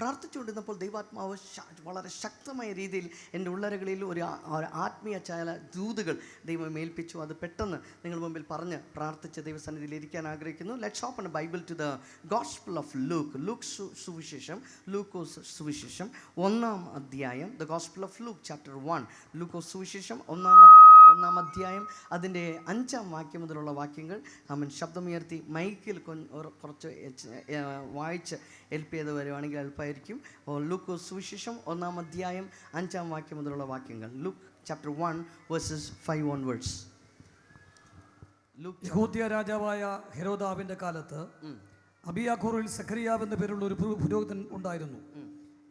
പ്രാർത്ഥിച്ചുകൊണ്ടിരുന്നപ്പോൾ ദൈവാത്മാവ് വളരെ ശക്തമായ രീതിയിൽ എൻ്റെ ഉള്ളറകളിൽ ഒരു ആത്മീയ ചായ ദൂതുകൾ ദൈവം ഏൽപ്പിച്ചു. അത് പെട്ടെന്ന് നിങ്ങൾ മുമ്പിൽ പറഞ്ഞ് പ്രാർത്ഥിച്ച് ദൈവസന്നിധിയിൽ ഇരിക്കാൻ ആഗ്രഹിക്കുന്നു. Let's open Bible to the Gospel of Luke സുവിശേഷം, ലൂക്കോസ് സുവിശേഷം 1-ാം അധ്യായം. The Gospel of Luke chapter 1, ലൂക്കോസ് സുവിശേഷം 1-ാം അധ്യായം അതിൻ്റെ 5-ാം വാക്യം മുതലുള്ള വാക്യങ്ങൾ അവൻ ശബ്ദമുയർത്തി മൈക്കിൽ കുറച്ച് വായിച്ച് ഹെൽപ്പ് ചെയ്ത് വരുവാണെങ്കിൽ എളുപ്പമായിരിക്കും. ലൂക്കോസ് സുവിശേഷം 1-ാം അധ്യായം 5-ാം വാക്യം മുതലുള്ള വാക്യങ്ങൾ. Luke chapter 1 verses 5 onwards. യഹൂദ്യ രാജാവായ ഹെരോദാവിൻ്റെ കാലത്ത് അബിയാഖോറിൽ സഖറിയാവ് എന്ന പേരുള്ള ഒരു പുരോഹിതൻ ഉണ്ടായിരുന്നു.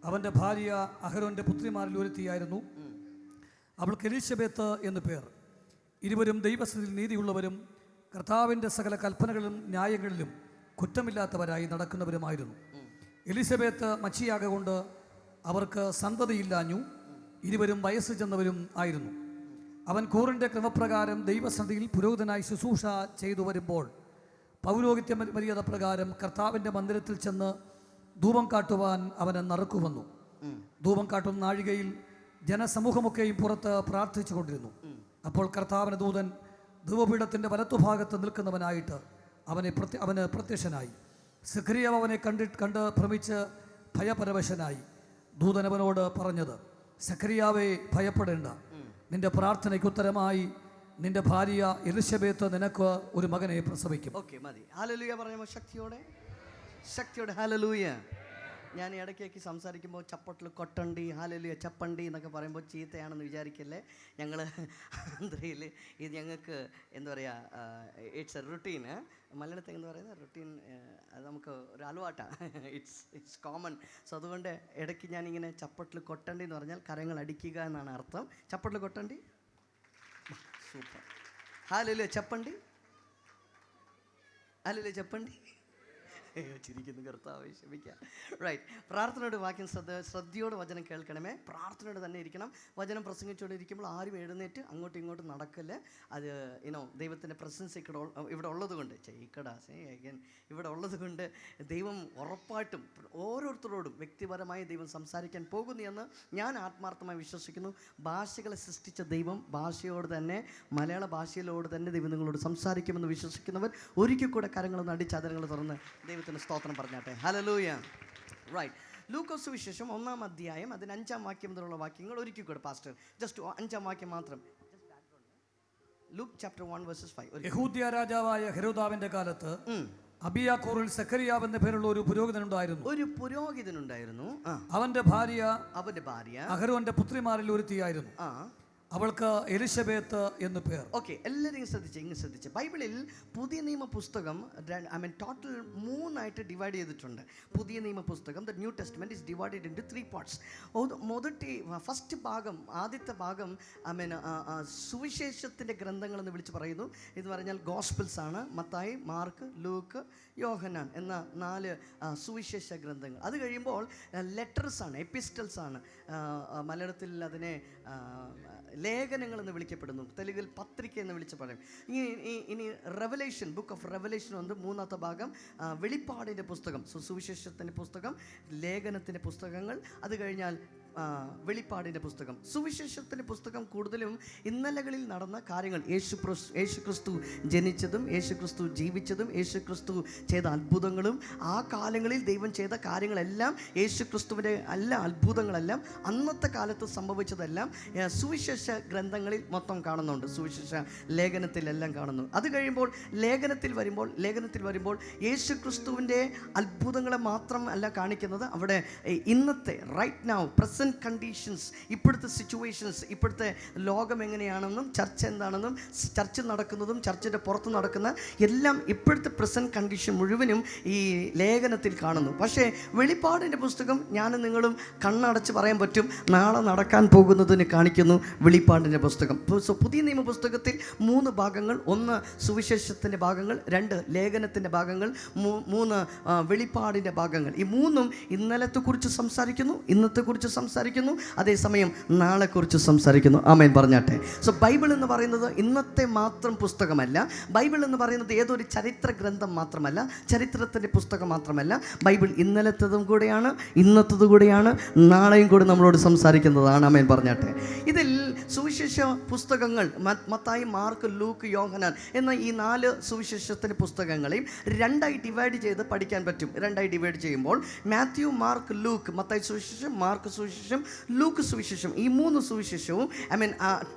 അവൻ്റെ ഭാര്യ അഹരോൻ്റെ പുത്രിമാരിൽ ഒരുത്തിയായിരുന്നു. അവൾക്ക് എലിശബേത്ത് എന്ന് പേർ. ഇരുവരും ദൈവസ്ഥിതിയിൽ നീതിയുള്ളവരും കർത്താവിൻ്റെ സകല കൽപ്പനകളിലും ന്യായങ്ങളിലും കുറ്റമില്ലാത്തവരായി നടക്കുന്നവരുമായിരുന്നു. എലിസബേത്ത് മച്ചിയാകൊണ്ട് അവർക്ക് സന്തതിയില്ലാഞ്ഞു. ഇരുവരും വയസ്സ് ചെന്നവരും ആയിരുന്നു. അവൻ കൂറിൻ്റെ ക്രമപ്രകാരം ദൈവസന്നിധിയിൽ പുരോഹിതനായി ശുശ്രൂഷ ചെയ്തു വരുമ്പോൾ പൗരോഹിത്യ മര്യാദ പ്രകാരം കർത്താവിൻ്റെ മന്ദിരത്തിൽ ചെന്ന് ധൂപം കാട്ടുവാൻ അവനെ നറുക്കുവന്നു. ധൂപം കാട്ടുന്ന നാഴികയിൽ ജനസമൂഹമൊക്കെയും പുറത്ത് പ്രാർത്ഥിച്ചു കൊണ്ടിരുന്നു. അപ്പോൾ കർത്താവിൻ്റെ ദൂതൻ ധൂപപീഠത്തിൻ്റെ വലത്തുഭാഗത്ത് നിൽക്കുന്നവനായിട്ട് അവന് പ്രത്യക്ഷനായി. സഖറിയാവ് അവനെ കണ്ട് ഭ്രമിച്ച് ഭയപരവശനായി. ദൂതൻ അവനോട് പറഞ്ഞത്, സഖറിയാവേ, ഭയപ്പെടേണ്ട. നിന്റെ പ്രാർത്ഥനയ്ക്ക് ഉത്തരമായി നിന്റെ ഭാര്യ എലിശബേത്ത് നിനക്ക് ഒരു മകനെ പ്രസവിക്കും. ഓക്കെ, മതി. ഹല്ലേലൂയ പറയുമ്പോൾ ശക്തിയോടെ ഹല്ലേലൂയ. ഞാൻ ഇടയ്ക്കേക്ക് സംസാരിക്കുമ്പോൾ ചപ്പട്ടിൽ കൊട്ടണ്ടി, ഹല്ലേലൂയ, ചപ്പണ്ടി എന്നൊക്കെ പറയുമ്പോൾ ചീത്തയാണെന്ന് വിചാരിക്കല്ലേ. ഞങ്ങൾ ആന്ധ്രയിൽ ഇത് ഞങ്ങൾക്ക് എന്താ പറയുക, ഇറ്റ്സ് എ റുട്ടീൻ. മലയാളത്തിൽ എന്ന് പറയുന്നത് റുട്ടീൻ, അത് നമുക്ക് ഒരു അലവാട്ടാണ്. It's common. സോ അതുകൊണ്ട് ഇടയ്ക്ക് ഞാനിങ്ങനെ ചപ്പട്ടിൽ കൊട്ടണ്ടി എന്ന് പറഞ്ഞാൽ കരങ്ങൾ അടിക്കുക എന്നാണ് അർത്ഥം. ചപ്പട്ടിൽ കൊട്ടണ്ടി, സൂപ്പർ. ഹല്ലേലൂയ, ചപ്പണ്ടി, ഹല്ലേലൂയ, ചപ്പണ്ടി. ചിരിക്കുന്നു, കർത്താവേ ക്ഷമിക്കുക. റൈറ്റ്. പ്രാർത്ഥനയുടെ വാക്യം ശ്രദ്ധയോടെ വചനം കേൾക്കണമേ. പ്രാർത്ഥനയോടെ തന്നെ ഇരിക്കണം. വചനം പ്രസംഗിച്ചുകൊണ്ടിരിക്കുമ്പോൾ ആരും എഴുന്നേറ്റ് അങ്ങോട്ടും ഇങ്ങോട്ടും നടക്കല്ലേ. അത് ദൈവത്തിൻ്റെ പ്രസൻസ് ഇവിടെ ഉള്ളത് കൊണ്ട് ഇവിടെ ഉള്ളത് കൊണ്ട് ദൈവം ഉറപ്പായിട്ടും ഓരോരുത്തരോടും വ്യക്തിപരമായി ദൈവം സംസാരിക്കാൻ പോകുന്നു എന്ന് ഞാൻ ആത്മാർത്ഥമായി വിശ്വസിക്കുന്നു. ഭാഷകളെ സൃഷ്ടിച്ച ദൈവം ഭാഷയോട് തന്നെ, മലയാള ഭാഷയിലോട് തന്നെ ദൈവം നിങ്ങളോട് സംസാരിക്കുമെന്ന് വിശ്വസിക്കുന്നവർ ഒരിക്കൽ കൂടെ കരങ്ങളൊന്ന് അടിച്ച് അതരങ്ങൾ തുറന്ന് ദൈവത്തിന് സ്തോത്രം പറഞ്ഞാട്ടെ. ഹല്ലേലൂയ. റൈറ്റ്. ലൂക്കോസ് സുവിശേഷം 1-ാം അധ്യായം അതിന് 5-ാം വാക്യം മുതലുള്ള വാക്യങ്ങൾ ഒരിക്കൽ കൂടെ പാസ്റ്റർ ജസ്റ്റ് 5-ാം വാക്യം മാത്രം. Luke chapter 1 verses 5. യഹൂദ്യ രാജാവായ ഹെരോദാവിന്റെ കാലത്ത് അബിയാഖോറിൽ സഖറിയാവ് എന്ന പേരുള്ള ഒരു പുരോഹിതനുണ്ടായിരുന്നു. അവന്റെ ഭാര്യ അഹരോന്റെ പുത്രിമാരിൽ ഒരുത്തിയായിരുന്നു. അവൾക്ക് എലിശബേത്ത് എന്ന് പേർ. ഓക്കെ, എല്ലാവരും ശ്രദ്ധിച്ച് ബൈബിളിൽ പുതിയ നിയമ പുസ്തകം ടോട്ടൽ 3 ഡിവൈഡ് ചെയ്തിട്ടുണ്ട്. പുതിയ നിയമ പുസ്തകം, the new testament is divided into 3 parts. First ഭാഗം, ആദ്യത്തെ ഭാഗം സുവിശേഷത്തിൻ്റെ ഗ്രന്ഥങ്ങൾ എന്ന് വിളിച്ച് പറയുന്നു. ഇത് പറഞ്ഞാൽ ഗോസ്പിൾസ് ആണ്. മത്തായി, മാർക്ക്, ലൂക്ക്, യോഹന്നാൻ എന്ന 4 സുവിശേഷ ഗ്രന്ഥങ്ങൾ. അത് കഴിയുമ്പോൾ ലെറ്റേഴ്സ് ആണ്, എപ്പിസ്റ്റൽസ് ആണ്. മലയാളത്തിൽ അതിനെ ലേഖനങ്ങൾ എന്ന് വിളിക്കപ്പെടുന്നു. തെലുങ്കിൽ പത്രിക എന്ന് വിളിച്ച് പറയും. ഇനി റെവലേഷൻ, ബുക്ക് ഓഫ് റെവലേഷൻ ഉണ്ട്. 3-ാമത്തെ ഭാഗം വെളിപ്പാടിൻ്റെ പുസ്തകം, സുവിശേഷത്തിൻ്റെ പുസ്തകം, ലേഖനത്തിൻ്റെ പുസ്തകങ്ങൾ. അത് കഴിഞ്ഞാൽ വെളിപ്പാടിൻ്റെ പുസ്തകം. സുവിശേഷത്തിൻ്റെ പുസ്തകം കൂടുതലും ഇന്നലകളിൽ നടന്ന കാര്യങ്ങൾ, യേശുക്രിസ്തു ജനിച്ചതും യേശുക്രിസ്തു ജീവിച്ചതും യേശുക്രിസ്തു ചെയ്ത അത്ഭുതങ്ങളും ആ കാലങ്ങളിൽ ദൈവം ചെയ്ത കാര്യങ്ങളെല്ലാം, യേശുക്രിസ്തുവിൻ്റെ എല്ലാ അത്ഭുതങ്ങളെല്ലാം അന്നത്തെ കാലത്ത് സംഭവിച്ചതെല്ലാം സുവിശേഷ ഗ്രന്ഥങ്ങളിൽ മൊത്തം കാണുന്നുണ്ട്. സുവിശേഷ ലേഖനത്തിലെല്ലാം കാണുന്നു. അത് കഴിയുമ്പോൾ ലേഖനത്തിൽ വരുമ്പോൾ യേശുക്രിസ്തുവിൻ്റെ അത്ഭുതങ്ങളെ മാത്രം അല്ല കാണിക്കുന്നത്. അവിടെ ഇന്നത്തെ റൈറ്റ് നൗ പ്രസന്റ് കണ്ടീഷൻസ്, ഇപ്പോഴത്തെ സിറ്റുവേഷൻസ്, ഇപ്പോഴത്തെ ലോകം എങ്ങനെയാണെന്നും ചർച്ച എന്താണെന്നും ചർച്ച നടക്കുന്നതും ചർച്ചയുടെ പുറത്ത് നടക്കുന്ന എല്ലാം ഇപ്പോഴത്തെ പ്രസന്റ് കണ്ടീഷൻ മുഴുവനും ഈ ലേഖനത്തിൽ കാണുന്നു. പക്ഷേ വെളിപ്പാടിൻ്റെ പുസ്തകം ഞാനും നിങ്ങളും കണ്ണടച്ച് പറയാൻ പറ്റും, നാളെ നടക്കാൻ പോകുന്നതിന് കാണിക്കുന്നു വെളിപ്പാടിൻ്റെ പുസ്തകം. സോ പുതിയ നിയമ പുസ്തകത്തിൽ 3 ഭാഗങ്ങൾ. 1 സുവിശേഷത്തിൻ്റെ ഭാഗങ്ങൾ, 2 ലേഖനത്തിൻ്റെ ഭാഗങ്ങൾ, 3 വെളിപ്പാടിൻ്റെ ഭാഗങ്ങൾ. ഈ 3ഉം ഇന്നലത്തെക്കുറിച്ച് സംസാരിക്കുന്നു, ഇന്നത്തെക്കുറിച്ച് സംസാരിക്കുന്നു, സംസാരിക്കുന്നു, അതേസമയം നാളെക്കുറിച്ച് സംസാരിക്കുന്നു. ആമേൻ പറഞ്ഞാട്ടെ. സോ ബൈബിൾ എന്ന് പറയുന്നത് ഇന്നത്തെ മാത്രം പുസ്തകമല്ല. ബൈബിൾ എന്ന് പറയുന്നത് ഏതൊരു ചരിത്ര ഗ്രന്ഥം മാത്രമല്ല, ചരിത്രത്തിൻ്റെ പുസ്തകം മാത്രമല്ല. ബൈബിൾ ഇന്നലത്തതും കൂടെയാണ്, ഇന്നത്തതും കൂടെയാണ്, നാളെയും കൂടെ നമ്മളോട് സംസാരിക്കുന്നതാണ്. ആമേൻ പറഞ്ഞാട്ടെ. ഇതിൽ സുവിശേഷ പുസ്തകങ്ങൾ മത്തായി, മാർക്ക്, ലൂക്ക്, യോഹന്നാൻ എന്ന ഈ 4 സുവിശേഷത്തിൻ്റെ പുസ്തകങ്ങളെയും രണ്ടായി ഡിവൈഡ് ചെയ്ത് പഠിക്കാൻ പറ്റും. രണ്ടായി ഡിവൈഡ് ചെയ്യുമ്പോൾ മാത്യു, മാർക്ക്, ലൂക്ക്, മത്തായി സുവിശേഷം, മാർക്ക് സുവിശേഷം, ലൂക്ക് സുവിശേഷം, ഈ 3 സുവിശേഷവും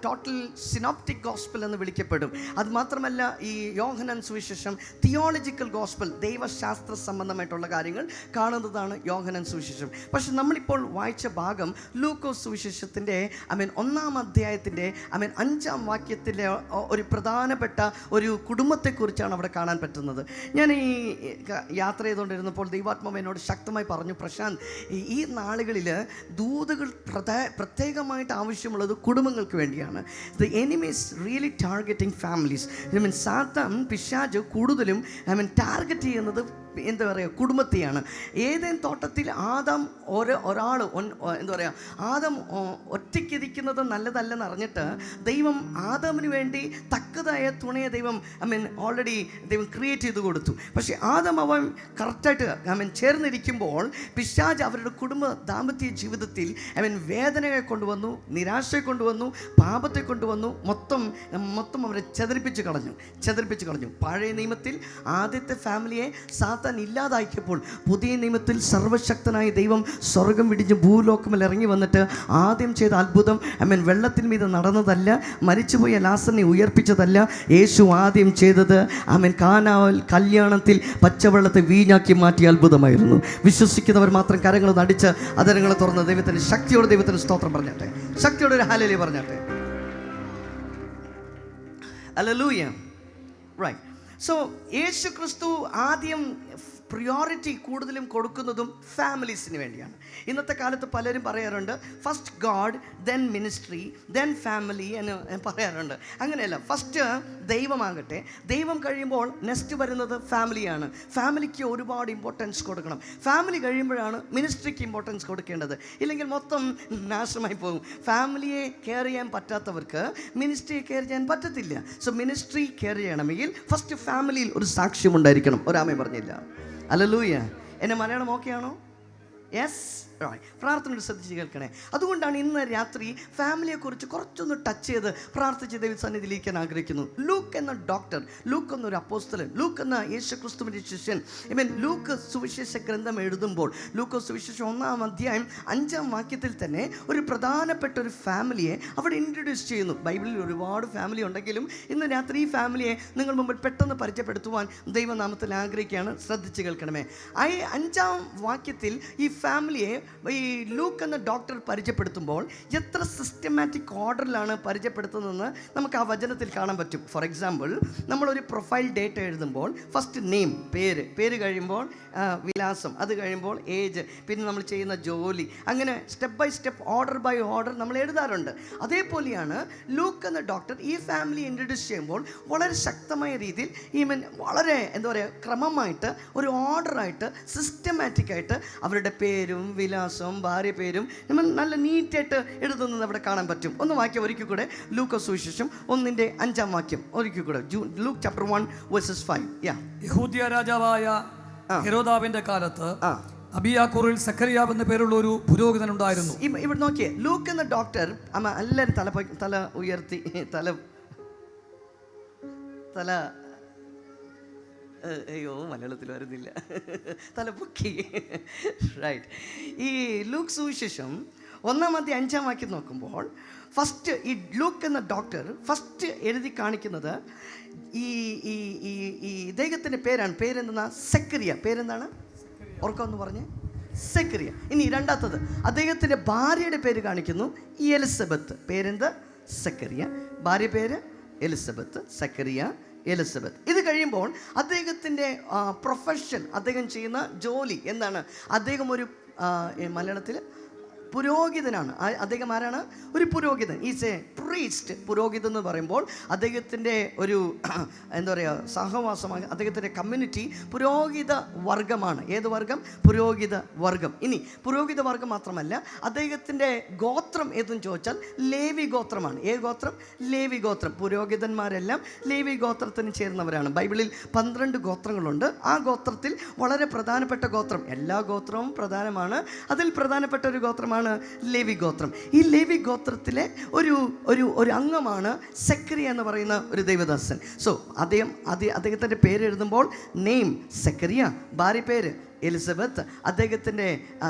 ടോട്ടൽ സിനോപ്റ്റിക് ഗോസ്പൽ എന്ന് വിളിക്കപ്പെടും. അത് മാത്രമല്ല ഈ യോഹന്നാൻ സുവിശേഷം തിയോളജിക്കൽ ഗോസ്പൽ, ദൈവശാസ്ത്ര സംബന്ധമായിട്ടുള്ള കാര്യങ്ങൾ കാണുന്നതാണ് യോഹന്നാൻ സുവിശേഷം. പക്ഷെ നമ്മളിപ്പോൾ വായിച്ച ഭാഗം ലൂക്കോസ് സുവിശേഷത്തിൻ്റെ 1-ാം അധ്യായത്തിൻ്റെ 5-ാം വാക്യത്തിലെ ഒരു പ്രധാനപ്പെട്ട ഒരു കുടുംബത്തെക്കുറിച്ചാണ് അവിടെ കാണാൻ പറ്റുന്നത്. ഞാൻ ഈ യാത്ര ചെയ്തുകൊണ്ടിരുന്നപ്പോൾ ദൈവാത്മാവ് എന്നോട് ശക്തമായി പറഞ്ഞു, പ്രശാന്ത്, ഈ നാളുകളിൽ ദൂതുകൾ പ്രത്യേകമായിട്ട് ആവശ്യമുള്ളത് കുടുംബങ്ങൾക്ക് വേണ്ടിയാണ്. The enemy is really targeting families. സാത്താൻ, പിശാച് കൂടുതലും ടാർഗറ്റ് ചെയ്യുന്നത് എന്താ പറയുക, കുടുംബത്തെയാണ്. ഏതേൻ തോട്ടത്തിൽ ആദാം ഒരാൾ എന്താ പറയുക, ആദാം ഒറ്റയ്ക്കിരിക്കുന്നത് നല്ലതല്ലെന്ന് അറിഞ്ഞിട്ട് ദൈവം ആദാമിന് വേണ്ടി തക്കതായ തുണയെ ദൈവം ഓൾറെഡി ദൈവം ക്രിയേറ്റ് ചെയ്ത് കൊടുത്തു. പക്ഷേ ആദാം അവൻ കറക്റ്റായിട്ട് ചേർന്നിരിക്കുമ്പോൾ പിശാച് അവരുടെ കുടുംബ ദാമ്പത്യ ജീവിതത്തിൽ വേദനയെ കൊണ്ടുവന്നു, നിരാശയെ കൊണ്ടുവന്നു, പാപത്തെ കൊണ്ടുവന്നു, മൊത്തം അവരെ ചതറിപ്പിച്ച് കളഞ്ഞു. പഴയ നിയമത്തിൽ ആദ്യത്തെ ഫാമിലിയെ സാത്താൻ ഇല്ലാതാക്കിയപ്പോൾ പുതിയ നിയമത്തിൽ സർവശക്തനായ ദൈവം സ്വർഗം വിടിഞ്ഞ് ഭൂലോകമിൽ ഇറങ്ങി വന്നിട്ട് ആദ്യം ചെയ്ത അത്ഭുതം വെള്ളത്തിന് മീതെ നടന്നതല്ല, മരിച്ചുപോയ ലാസറിനെ ഉയർപ്പിച്ചതല്ല. യേശു ആദ്യം ചെയ്തത് കാനാവിൽ കല്യാണത്തിൽ പച്ചവെള്ളത്തെ വീഞ്ഞാക്കി മാറ്റിയ അത്ഭുതമായിരുന്നു. വിശ്വസിക്കുന്നവർ മാത്രം കരങ്ങൾ നടിച്ച് അതരങ്ങളെ തുറന്ന് ദൈവത്തിന് ശക്തിയോടെ ദൈവത്തിന് സ്തോത്രം പറഞ്ഞാട്ടെ. ശക്തിയോടെ ഒരു ഹല്ലേലൂയ പറഞ്ഞാട്ടെ. ഹല്ലേലൂയ. റൈറ്റ്. സോ യേശു ക്രിസ്തു ആദ്യം പ്രിയോറിറ്റി കൂടുതലും കൊടുക്കുന്നതും ഫാമിലീസിന് വേണ്ടിയാണ്. ഇന്നത്തെ കാലത്ത് പലരും പറയാറുണ്ട് first God then ministry then family എന്ന് പറയാറുണ്ട്. അങ്ങനെയല്ല. ഫസ്റ്റ് ദൈവമാകട്ടെ, ദൈവം കഴിയുമ്പോൾ നെക്സ്റ്റ് വരുന്നത് ഫാമിലിയാണ്. ഫാമിലിക്ക് ഒരുപാട് ഇമ്പോർട്ടൻസ് കൊടുക്കണം. ഫാമിലി കഴിയുമ്പോഴാണ് മിനിസ്ട്രിക്ക് ഇമ്പോർട്ടൻസ് കൊടുക്കേണ്ടത്. ഇല്ലെങ്കിൽ മൊത്തം നാശമായി പോകും. ഫാമിലിയെ കെയർ ചെയ്യാൻ പറ്റാത്തവർക്ക് മിനിസ്ട്രിയെ കെയർ ചെയ്യാൻ പറ്റത്തില്ല. സോ മിനിസ്ട്രി കെയർ ചെയ്യണമെങ്കിൽ ഫസ്റ്റ് ഫാമിലിയിൽ ഒരു സാക്ഷ്യമുണ്ടായിരിക്കണം. ഒരാമേ പറഞ്ഞില്ല. ഹല്ലേലൂയ. എന്നെ മലയാളം ഓക്കെയാണോ? യെസ്. പ്രാർത്ഥനയോട് ശ്രദ്ധിച്ച് കേൾക്കണേ. അതുകൊണ്ടാണ് ഇന്ന് രാത്രി ഫാമിലിയെക്കുറിച്ച് കുറച്ചൊന്ന് ടച്ച് ചെയ്ത് പ്രാർത്ഥിച്ച് ദൈവ സന്നിധിയിലിരിക്കാൻ ആഗ്രഹിക്കുന്നു. ലൂക്ക് എന്ന ഡോക്ടർ, ലൂക്ക് എന്നൊരു അപ്പോസ്തലൻ, ലൂക്ക് എന്ന യേശു ക്രിസ്തുവിൻ്റെ ശിഷ്യൻ, ലൂക്ക് സുവിശേഷ ഗ്രന്ഥം എഴുതുമ്പോൾ ലൂക്ക് സുവിശേഷം 1-ാം അധ്യായം 5-ാം വാക്യത്തിൽ തന്നെ ഒരു പ്രധാനപ്പെട്ട ഒരു ഫാമിലിയെ അവിടെ ഇൻട്രൊഡ്യൂസ് ചെയ്യുന്നു. ബൈബിളിൽ ഒരുപാട് ഫാമിലി ഉണ്ടെങ്കിലും ഇന്ന് രാത്രി ഈ ഫാമിലിയെ നിങ്ങൾ മുമ്പിൽ പെട്ടെന്ന് പരിചയപ്പെടുത്തുവാൻ ദൈവനാമത്തിൽ ആഗ്രഹിക്കുകയാണ്. ശ്രദ്ധിച്ച് കേൾക്കണമേ. 5-ാം വാക്യത്തിൽ ഈ ഫാമിലിയെ ഈ ലൂക്ക് എന്ന ഡോക്ടർ പരിചയപ്പെടുത്തുമ്പോൾ എത്ര സിസ്റ്റമാറ്റിക് ഓർഡറിലാണ് പരിചയപ്പെടുത്തുന്നതെന്ന് നമുക്ക് ആ വചനത്തിൽ കാണാൻ പറ്റും. ഫോർ എക്സാമ്പിൾ, നമ്മളൊരു പ്രൊഫൈൽ ഡേറ്റ എഴുതുമ്പോൾ ഫസ്റ്റ് നെയിം, പേര് കഴിയുമ്പോൾ വിലാസം, അത് കഴിയുമ്പോൾ ഏജ്, പിന്നെ നമ്മൾ ചെയ്യുന്ന ജോലി, അങ്ങനെ step by step order by order നമ്മൾ എഴുതാറുണ്ട്. അതേപോലെയാണ് ലൂക്ക് എന്ന ഡോക്ടർ ഈ ഫാമിലി ഇൻട്രൊഡ്യൂസ് ചെയ്യുമ്പോൾ വളരെ ശക്തമായ രീതിയിൽ വളരെ എന്താ പറയുക, ക്രമമായിട്ട് ഒരു ഓർഡറായിട്ട് സിസ്റ്റമാറ്റിക്കായിട്ട് അവരുടെ പേരും വിലാസവും ഭാര്യ പേരും നമ്മൾ നല്ല നീറ്റായിട്ട് എഴുതുന്നത് അവിടെ കാണാൻ പറ്റും. ഒന്ന് വാക്യം ഒരിക്കൽ കൂടെ, ലൂക്ക സുവിശേഷം 1-ന്റെ 5-ാം വാക്യം ഒരിക്കൽ കൂടെ, ലൂക്ക് ചാപ്റ്റർ 1:5. യഹൂദ്യ രാജാവായ ഹെരോദാവിന്റെ കാലത്ത് അബിയാക്കൂറിൽ സക്കറിയാവ് എന്ന പേരുള്ള ഒരു പുരോഹിതൻ ഉണ്ടായിരുന്നു. ഇവിടെ നോക്കിയേ, ലൂക്ക് എന്ന ഡോക്ടർ എല്ലാവരും തല ഉയർത്തി തല അയ്യോ മലയാളത്തിൽ വരുന്നില്ല, തല പൊക്കി. റൈറ്റ്. ഈ ലൂക്ക് സുവിശേഷം 1-ാം അധ്യായം 5-ാം വാക്യം നോക്കുമ്പോൾ ഫസ്റ്റ് ഈ ലൂക്ക് എന്ന ഡോക്ടർ ഫസ്റ്റ് എഴുതി കാണിക്കുന്നത് ഈ ഇദ്ദേഹത്തിൻ്റെ പേരെന്താ? സെക്കറിയ. പേരെന്താണ്? ഓർക്കാമെന്ന് പറഞ്ഞേ, സെക്കറിയ. ഇനി രണ്ടാമത്തത് അദ്ദേഹത്തിൻ്റെ ഭാര്യയുടെ പേര് കാണിക്കുന്നു, എലിസബത്ത്. പേരെന്ത്? സെക്കറിയ. ഭാര്യ പേര് എലിസബത്ത്. സെക്കറിയ, എലിസബത്ത്. ഇത് കഴിയുമ്പോൾ അദ്ദേഹത്തിൻ്റെ പ്രൊഫഷൻ, അദ്ദേഹം ചെയ്യുന്ന ജോലി എന്താണ്? അദ്ദേഹം ഒരു മലയാളത്തിൽ പുരോഹിതനാണ്. അദ്ദേഹം ആരാണ്? ഒരു പുരോഹിതൻ. Is A priest. പുരോഹിതൻ എന്ന് പറയുമ്പോൾ അദ്ദേഹത്തിൻ്റെ ഒരു എന്താ പറയുക സഹവാസമാണ്, അദ്ദേഹത്തിൻ്റെ കമ്മ്യൂണിറ്റി പുരോഹിത വർഗമാണ്. ഏത് വർഗം? പുരോഹിത വർഗം. ഇനി പുരോഹിത വർഗം മാത്രമല്ല, അദ്ദേഹത്തിൻ്റെ ഗോത്രം ഏതെന്ന് ചോദിച്ചാൽ ലേവി ഗോത്രമാണ്. ഏത് ഗോത്രം? ലേവി ഗോത്രം. പുരോഹിതന്മാരെല്ലാം ലേവി ഗോത്രത്തിന് ചേർന്നവരാണ്. ബൈബിളിൽ 12 ഗോത്രങ്ങളുണ്ട്. ആ ഗോത്രത്തിൽ വളരെ പ്രധാനപ്പെട്ട ഗോത്രം, എല്ലാ ഗോത്രവും പ്രധാനമാണ്, അതിൽ പ്രധാനപ്പെട്ട ഒരു ഗോത്രമാണ് ലേവി ഗോത്രം. ഈ ലേവി ഗോത്രത്തിലെ ഒരു ഒരു ഒരു അംഗമാണ് സെക്കരിയ എന്ന് പറയുന്ന ഒരു ദൈവദാസൻ. സോ അദ്ദേഹത്തിൻ്റെ പേര് എഴുതുമ്പോൾ നെയിം സെക്കരിയ, ഭാര്യ പേര് എലിസബത്ത്, അദ്ദേഹത്തിൻ്റെ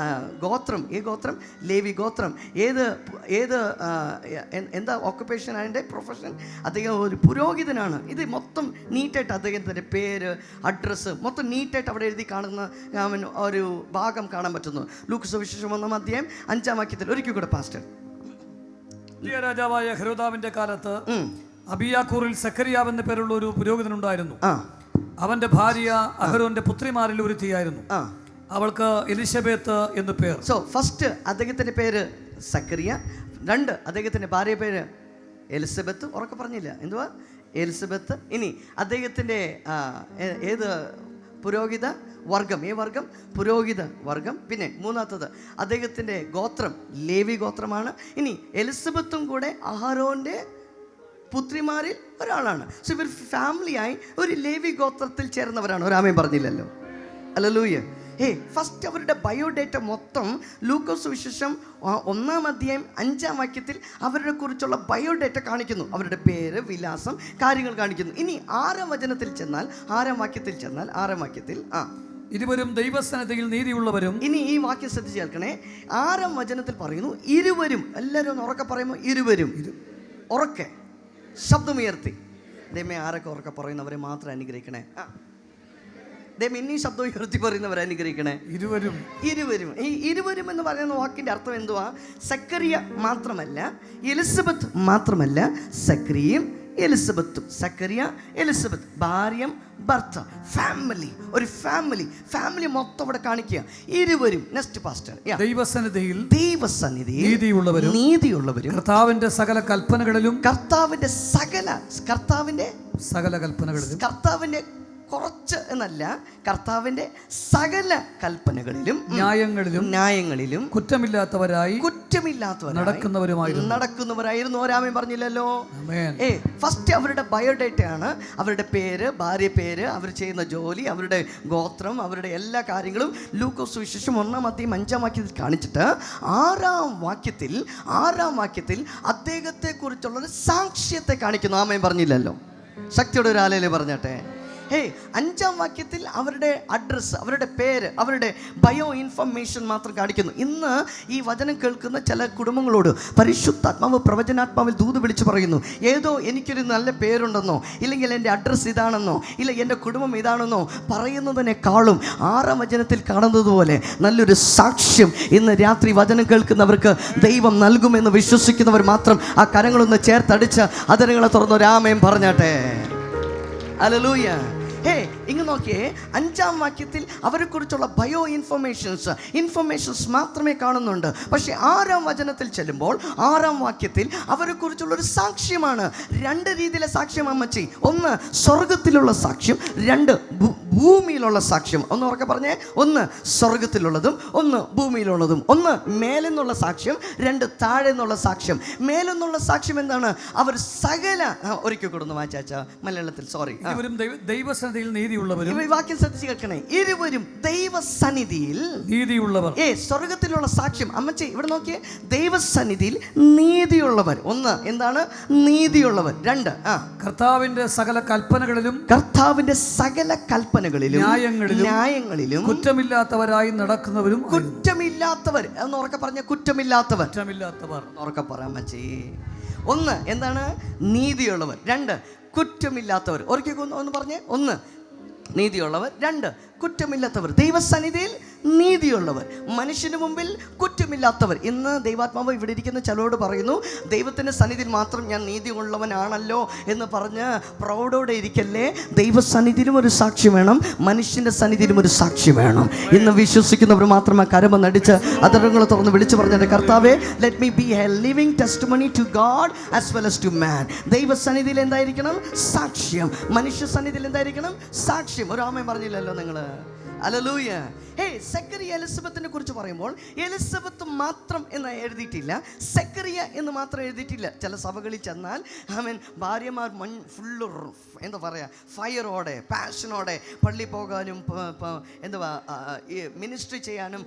ഗോത്രം, ഈ ഗോത്രം ലേവി ഗോത്രം. എന്താ ഓക്കുപ്പേഷൻ, അതിൻ്റെ പ്രൊഫഷൻ? അദ്ദേഹം ഒരു പുരോഹിതനാണ്. ഇത് മൊത്തം നീറ്റായിട്ട് അദ്ദേഹത്തിൻ്റെ പേര്, അഡ്രസ്സ് മൊത്തം നീറ്റായിട്ട് അവിടെ എഴുതി കാണുന്ന ഒരു ഭാഗം കാണാൻ പറ്റുന്നു. ലൂക്ക് സുവിശേഷം 1-ാം അധ്യായം 5-ാം വാക്യത്തിൽ. ഒരിക്കൽ കൂടെ പാസ്റ്റർ. രാജാവായ ഹെരോദാവിന്റെ കാലത്ത് അബിയാക്കൂറിൽ സെഖര്യാവ് എന്ന പേരുള്ള ഒരു പുരോഹിതനുണ്ടായിരുന്നു. അവന്റെ ഭാര്യ അഹരോന്റെ പുത്രിമാരിൽ ഒരുത്തിയായിരുന്നു. അവൾക്ക് എലിശബത്ത് എന്ന് പേർ. സോ ഫസ്റ്റ് അദ്ദേഹത്തിന്റെ പേര് സക്കറിയ, 2 അദ്ദേഹത്തിന്റെ ഭാര്യ പേര് എലിസബത്ത്. ഉറക്കെ പറഞ്ഞില്ല, എന്തുവാ? എലിസബത്ത്. ഇനി അദ്ദേഹത്തിന്റെ ഏത് പുരോഹിത വർഗം? ഈ വർഗം പുരോഹിത വർഗം. പിന്നെ 3-ാമത്തത് അദ്ദേഹത്തിന്റെ ഗോത്രം ലേവി ഗോത്രമാണ്. ഇനി എലിസബത്തും കൂടെ അഹരോന്റെ പുത്രിമാരിൽ ഒരാളാണ്. സോ ഇവർ ഫാമിലിയായി ഒരു ലേവി ഗോത്രത്തിൽ ചേർന്നവരാണ്. ഒരാമയും പറഞ്ഞില്ലല്ലോ. ഹല്ലേലൂയ. ഫസ്റ്റ് അവരുടെ ബയോഡേറ്റ മൊത്തം ലൂക്കോസ് സുവിശേഷം 1-ാം അധ്യായം 5-ാം വാക്യത്തിൽ അവരുടെ കുറിച്ചുള്ള ബയോഡേറ്റ കാണിക്കുന്നു. അവരുടെ പേര്, വിലാസം, കാര്യങ്ങൾ കാണിക്കുന്നു. ഇനി 6-ാം വചനത്തിൽ ചെന്നാൽ, 6-ാം വാക്യത്തിൽ ഇരുവരും ദൈവസന്നിധിയിൽ നീതിയുള്ളവരും. ഇനി ഈ വാക്യം ശ്രദ്ധിച്ച് കേൾക്കണേ. 6-ാം വചനത്തിൽ പറയുന്നു ഇരുവരും. എല്ലാവരും ഒന്ന് ഉറക്കെ പറയുമ്പോൾ ഇരുവരും. ഉറക്കെ ശബ്ദമുയർത്തി. ദൈവമേ, ആരൊക്കെ ഉറക്കെ പറയുന്നവരെ മാത്രം അനുഗ്രഹിക്കണേ. ദൈവം ഇനി ശബ്ദം ഉയർത്തി പറയുന്നവരെ അനുഗ്രഹിക്കണേ. ഇരുവരും. ഈ ഇരുവരും എന്ന് പറയുന്ന വാക്കിൻ്റെ അർത്ഥം എന്തുവാ? സക്കറിയ മാത്രമല്ല, എലിസബത്ത് മാത്രമല്ല, സക്കറിയും എലിസബത്തും. സക്കറിയ, എലിസബത്ത്, ഭാര്യം, ഭർത്താവ്, ഫാമിലി. ഒരു ഫാമിലി മൊത്തം അവിടെ കാണിക്കുക. ഇരുവരും. Next pastor. ദൈവസന്നിധിയിൽ നീതിയുള്ളവരും കർത്താവിന്റെ സകല കൽപ്പനകളിലും. കർത്താവിന്റെ കർത്താവിന്റെ കുറച്ച് എന്നല്ല, കർത്താവിന്റെ സകല കൽപ്പനകളിലും ന്യായങ്ങളിലും കുറ്റമില്ലാത്തവരായി നടക്കുന്നവരായിരുന്നു. ഒരാമയും പറഞ്ഞില്ലല്ലോ. ഫസ്റ്റ് അവരുടെ ബയോഡേറ്റയാണ്, അവരുടെ പേര്, ഭാര്യ പേര്, അവർ ചെയ്യുന്ന ജോലി, അവരുടെ ഗോത്രം, അവരുടെ എല്ലാ കാര്യങ്ങളും ലൂക്കോസ് സുവിശേഷം 1-ാം അധ്യായം 5-ാം വാക്യത്തിൽ കാണിച്ചിട്ട് 6-ാം വാക്യത്തിൽ അദ്ദേഹത്തെ കുറിച്ചുള്ളൊരു സാക്ഷ്യത്തെ കാണിക്കുന്നു. ആമയും പറഞ്ഞില്ലല്ലോ. ശക്തിയോടെ ഒരു ആലയില് പറഞ്ഞാട്ടെ. 5-ാം വാക്യത്തിൽ അവരുടെ അഡ്രസ്സ്, അവരുടെ പേര്, അവരുടെ ബയോ ഇൻഫർമേഷൻ മാത്രം കാണിക്കുന്നു. ഇന്ന് ഈ വചനം കേൾക്കുന്ന ചില കുടുംബങ്ങളോട് പരിശുദ്ധാത്മാവ് പ്രവചനാത്മാവിൽ ദൂത് വിളിച്ചു പറയുന്നു, ഏതോ എനിക്കൊരു നല്ല പേരുണ്ടെന്നോ, ഇല്ലെങ്കിൽ എൻ്റെ അഡ്രസ്സ് ഇതാണെന്നോ, ഇല്ല എൻ്റെ കുടുംബം ഇതാണെന്നോ പറയുന്നതിനേക്കാളും 6-ാം വചനത്തിൽ കാണുന്നത് പോലെ നല്ലൊരു സാക്ഷ്യം ഇന്ന് രാത്രി വചനം കേൾക്കുന്നവർക്ക് ദൈവം നൽകുമെന്ന് വിശ്വസിക്കുന്നവർ മാത്രം ആ കരങ്ങളൊന്ന് ചേർത്തടിച്ച് അതരങ്ങളെ തുറന്ന് ഒരാമയും പറഞ്ഞാട്ടെ. ഹല്ലേലൂയ. ഇങ്ങ് നോക്കിയേ, 5-ാം വാക്യത്തിൽ അവരെ കുറിച്ചുള്ള ബയോ ഇൻഫർമേഷൻസ് മാത്രമേ കാണുന്നുണ്ട്. പക്ഷേ 6-ാം വചനത്തിൽ ചെല്ലുമ്പോൾ 6-ാം വാക്യത്തിൽ അവരെ കുറിച്ചുള്ള ഒരു സാക്ഷ്യമാണ്. 2 രീതിയിലെ സാക്ഷ്യം അമ്മച്ചി. 1 സ്വർഗത്തിലുള്ള സാക്ഷ്യം, 2 ഭൂമിയിലുള്ള സാക്ഷ്യം. ഒന്ന് ഉറക്കെ പറഞ്ഞേ. 1 സ്വർഗത്തിലുള്ളതും 1 ഭൂമിയിലുള്ളതും. 1 മേലെന്നുള്ള സാക്ഷ്യം, 2 താഴെ നിന്നുള്ള സാക്ഷ്യം. മേലെന്നുള്ള സാക്ഷ്യം എന്താണ്? അവർ സകല ഒരിക്കൽ കൊടുന്ന് വായിച്ചാച്ച മലയാളത്തിൽ. സോറി. ദൈവസന്നിധിയിൽ നീതിയുള്ളവരും. ഈ വാക്യം ശ്രദ്ധിച്ച് കേൾക്കണേ. ഇരുവരും ദൈവസന്നിധിയിൽ നീതിയുള്ളവർ. സ്വർഗത്തിലുള്ള സാക്ഷ്യം. അമ്മച്ചി ഇവിടെ നോക്കിയേ. ദൈവസന്നിധിയിൽ നീതിയുള്ളവർ. 1 എന്താണ്? നീതിയുള്ളവർ. 2 കർത്താവിന്റെ സകല കൽപ്പനകളിലും ന്യായങ്ങളിലും കുറ്റമില്ലാത്തവരായി നടക്കുന്നവരും. കുറ്റമില്ലാത്തവർ എന്ന് ഉറക്കെ പറഞ്ഞ. കുറ്റമില്ലാത്തവർ ഉറക്കെ പറയാൻ അമ്മച്ചി. 1 എന്താണ്? നീതിയുള്ളവർ. 2 കുറ്റമില്ലാത്തവർ. ഒരിക്കൽ ഒന്ന് പറഞ്ഞേ. 1 നീതിയുള്ളവർ, 2 കുറ്റമില്ലാത്തവർ, ദൈവസന്നിധിയിൽ നീതിയുള്ളവർ, മനുഷ്യന് മുമ്പിൽ കുറ്റമില്ലാത്തവർ. ഇന്ന് ദൈവാത്മാവ് ഇവിടെ ഇരിക്കുന്ന ചിലരോട് പറയുന്നു, ദൈവത്തിൻ്റെ സന്നിധിയിൽ മാത്രം ഞാൻ നീതിയുള്ളവനാണല്ലോ എന്ന് പറഞ്ഞ് പ്രൗഢോടെ ഇരിക്കല്ലേ. ദൈവസന്നിധിയിലും ഒരു സാക്ഷി വേണം, മനുഷ്യൻ്റെ സന്നിധിയിലും ഒരു സാക്ഷി വേണം. ഇന്ന് വിശ്വസിക്കുന്നവർ മാത്രം ആ കരമൊന്നടിച്ച് അതരങ്ങൾ തുറന്ന് വിളിച്ചു പറഞ്ഞ കർത്താവേ, let me be a living testimony to God as well as to man. ദൈവസന്നിധിയിൽ എന്തായിരിക്കണം? സാക്ഷ്യം. മനുഷ്യ സന്നിധിയിൽ എന്തായിരിക്കണം? സാക്ഷ്യം. ഒരു ആമേൻ പറഞ്ഞില്ലല്ലോ നിങ്ങൾ? ഹല്ലേലൂയ. സെക്കറിയ എലിസബത്തിനെ കുറിച്ച് പറയുമ്പോൾ എലിസബത്ത് മാത്രം എന്ന് എഴുതിയിട്ടില്ല, സെക്കറിയ എന്ന് മാത്രം എഴുതിയിട്ടില്ല. ചില സഭകളിൽ ചെന്നാൽ ഭാര്യമാർ ഫുള്ള് എന്താ പറയുക, ഫയറോടെ പാഷനോടെ പള്ളി പോകാനും എന്തുവാ മിനിസ്ട്രി ചെയ്യാനും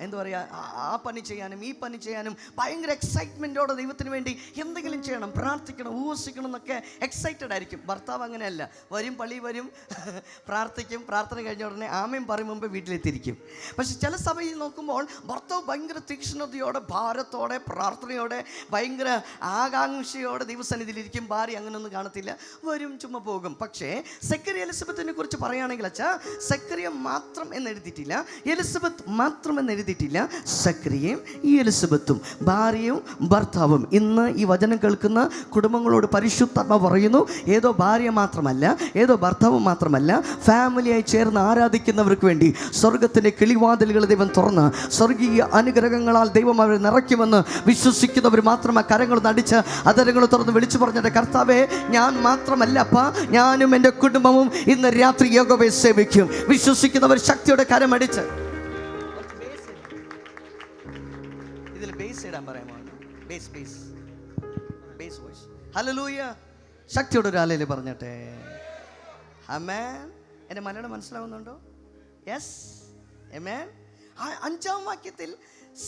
എന്താ പറയുക, ആ പണി ചെയ്യാനും ഈ പണി ചെയ്യാനും ഭയങ്കര എക്സൈറ്റ്മെൻറ്റോടെ ദൈവത്തിന് വേണ്ടി എന്തെങ്കിലും ചെയ്യണം, പ്രാർത്ഥിക്കണം, ഉപവസിക്കണം എന്നൊക്കെ എക്സൈറ്റഡ് ആയിരിക്കും. ഭർത്താവ് അങ്ങനെയല്ല, വരും പള്ളി വരും, പ്രാർത്ഥിക്കും, പ്രാർത്ഥന കഴിഞ്ഞ ഉടനെ ആമേൻ പറയും മുമ്പ് വീട്ടിലെത്തിയിരിക്കും. പക്ഷെ ചില സഭയിൽ നോക്കുമ്പോൾ ഭർത്താവ് ഭയങ്കര തീക്ഷ്ണതയോടെ, ഭാരത്തോടെ, പ്രാർത്ഥനയോടെ, ഭയങ്കര ആകാംക്ഷയോടെ ദൈവസന്നിധിയിലിരിക്കും. ഭാര്യ അങ്ങനെയൊന്നും കാണത്തില്ല, വരും, ചുമ്മാ പോകും. പക്ഷേ സെക്കറിയ എലിസബത്തിനെ കുറിച്ച് പറയുകയാണെങ്കിൽ അച്ഛാ, സെക്കറിയ മാത്രം എന്ന് എഴുതിയിട്ടില്ല, എലിസബത്ത് മാത്രം എന്ന് എഴുതിയിട്ടില്ല. സെക്കറിയയും ഈ എലിസബത്തും, ഭാര്യയും ഭർത്താവും. ഇന്ന് ഈ വചനം കേൾക്കുന്ന കുടുംബങ്ങളോട് പരിശുദ്ധാത്മാവ് പറയുന്നു, ഏതോ ഭാര്യ മാത്രമല്ല, ഏതോ ഭർത്താവ് മാത്രമല്ല, ഫാമിലിയായി ചേർന്ന് ആരാധിക്കുന്നവർക്ക് വേണ്ടി സ്വർഗത്തിൻ്റെ കിളിവാതിലുകൾ ദൈവം തുറന്ന് സ്വർഗീയ അനുഗ്രഹങ്ങളാൽ ദൈവം അവരെ നിറയ്ക്കുമെന്ന് വിശ്വസിക്കുന്നവർ മാത്രം ആ കരങ്ങൾ നടിച്ച് അതരങ്ങൾ തുറന്ന് വിളിച്ചു പറഞ്ഞിട്ട്, കർത്താവേ, ഞാൻ മാത്രമല്ലപ്പാ, ഞാനും എൻ്റെ കുടുംബവും ഇന്ന് രാത്രി യഹോവയെ സേവിക്കും. വിശ്വസിക്കുന്നവർ ശക്തിയുടെ കരമടിച്ച് ഇതിൽ ബേസ് ഇടാൻ പറയാമോ? Bass voice. ഹല്ലേലൂയ. ശക്തിയോടെ ഒരു ഹല്ലേലൂയ പറഞ്ഞട്ടെ. ആമേൻ. എൻ്റെ മലയാളം മനസ്സിലാവുന്നുണ്ടോ? യെസ്, ആമേൻ. 5-ാം വാക്യത്തിൽ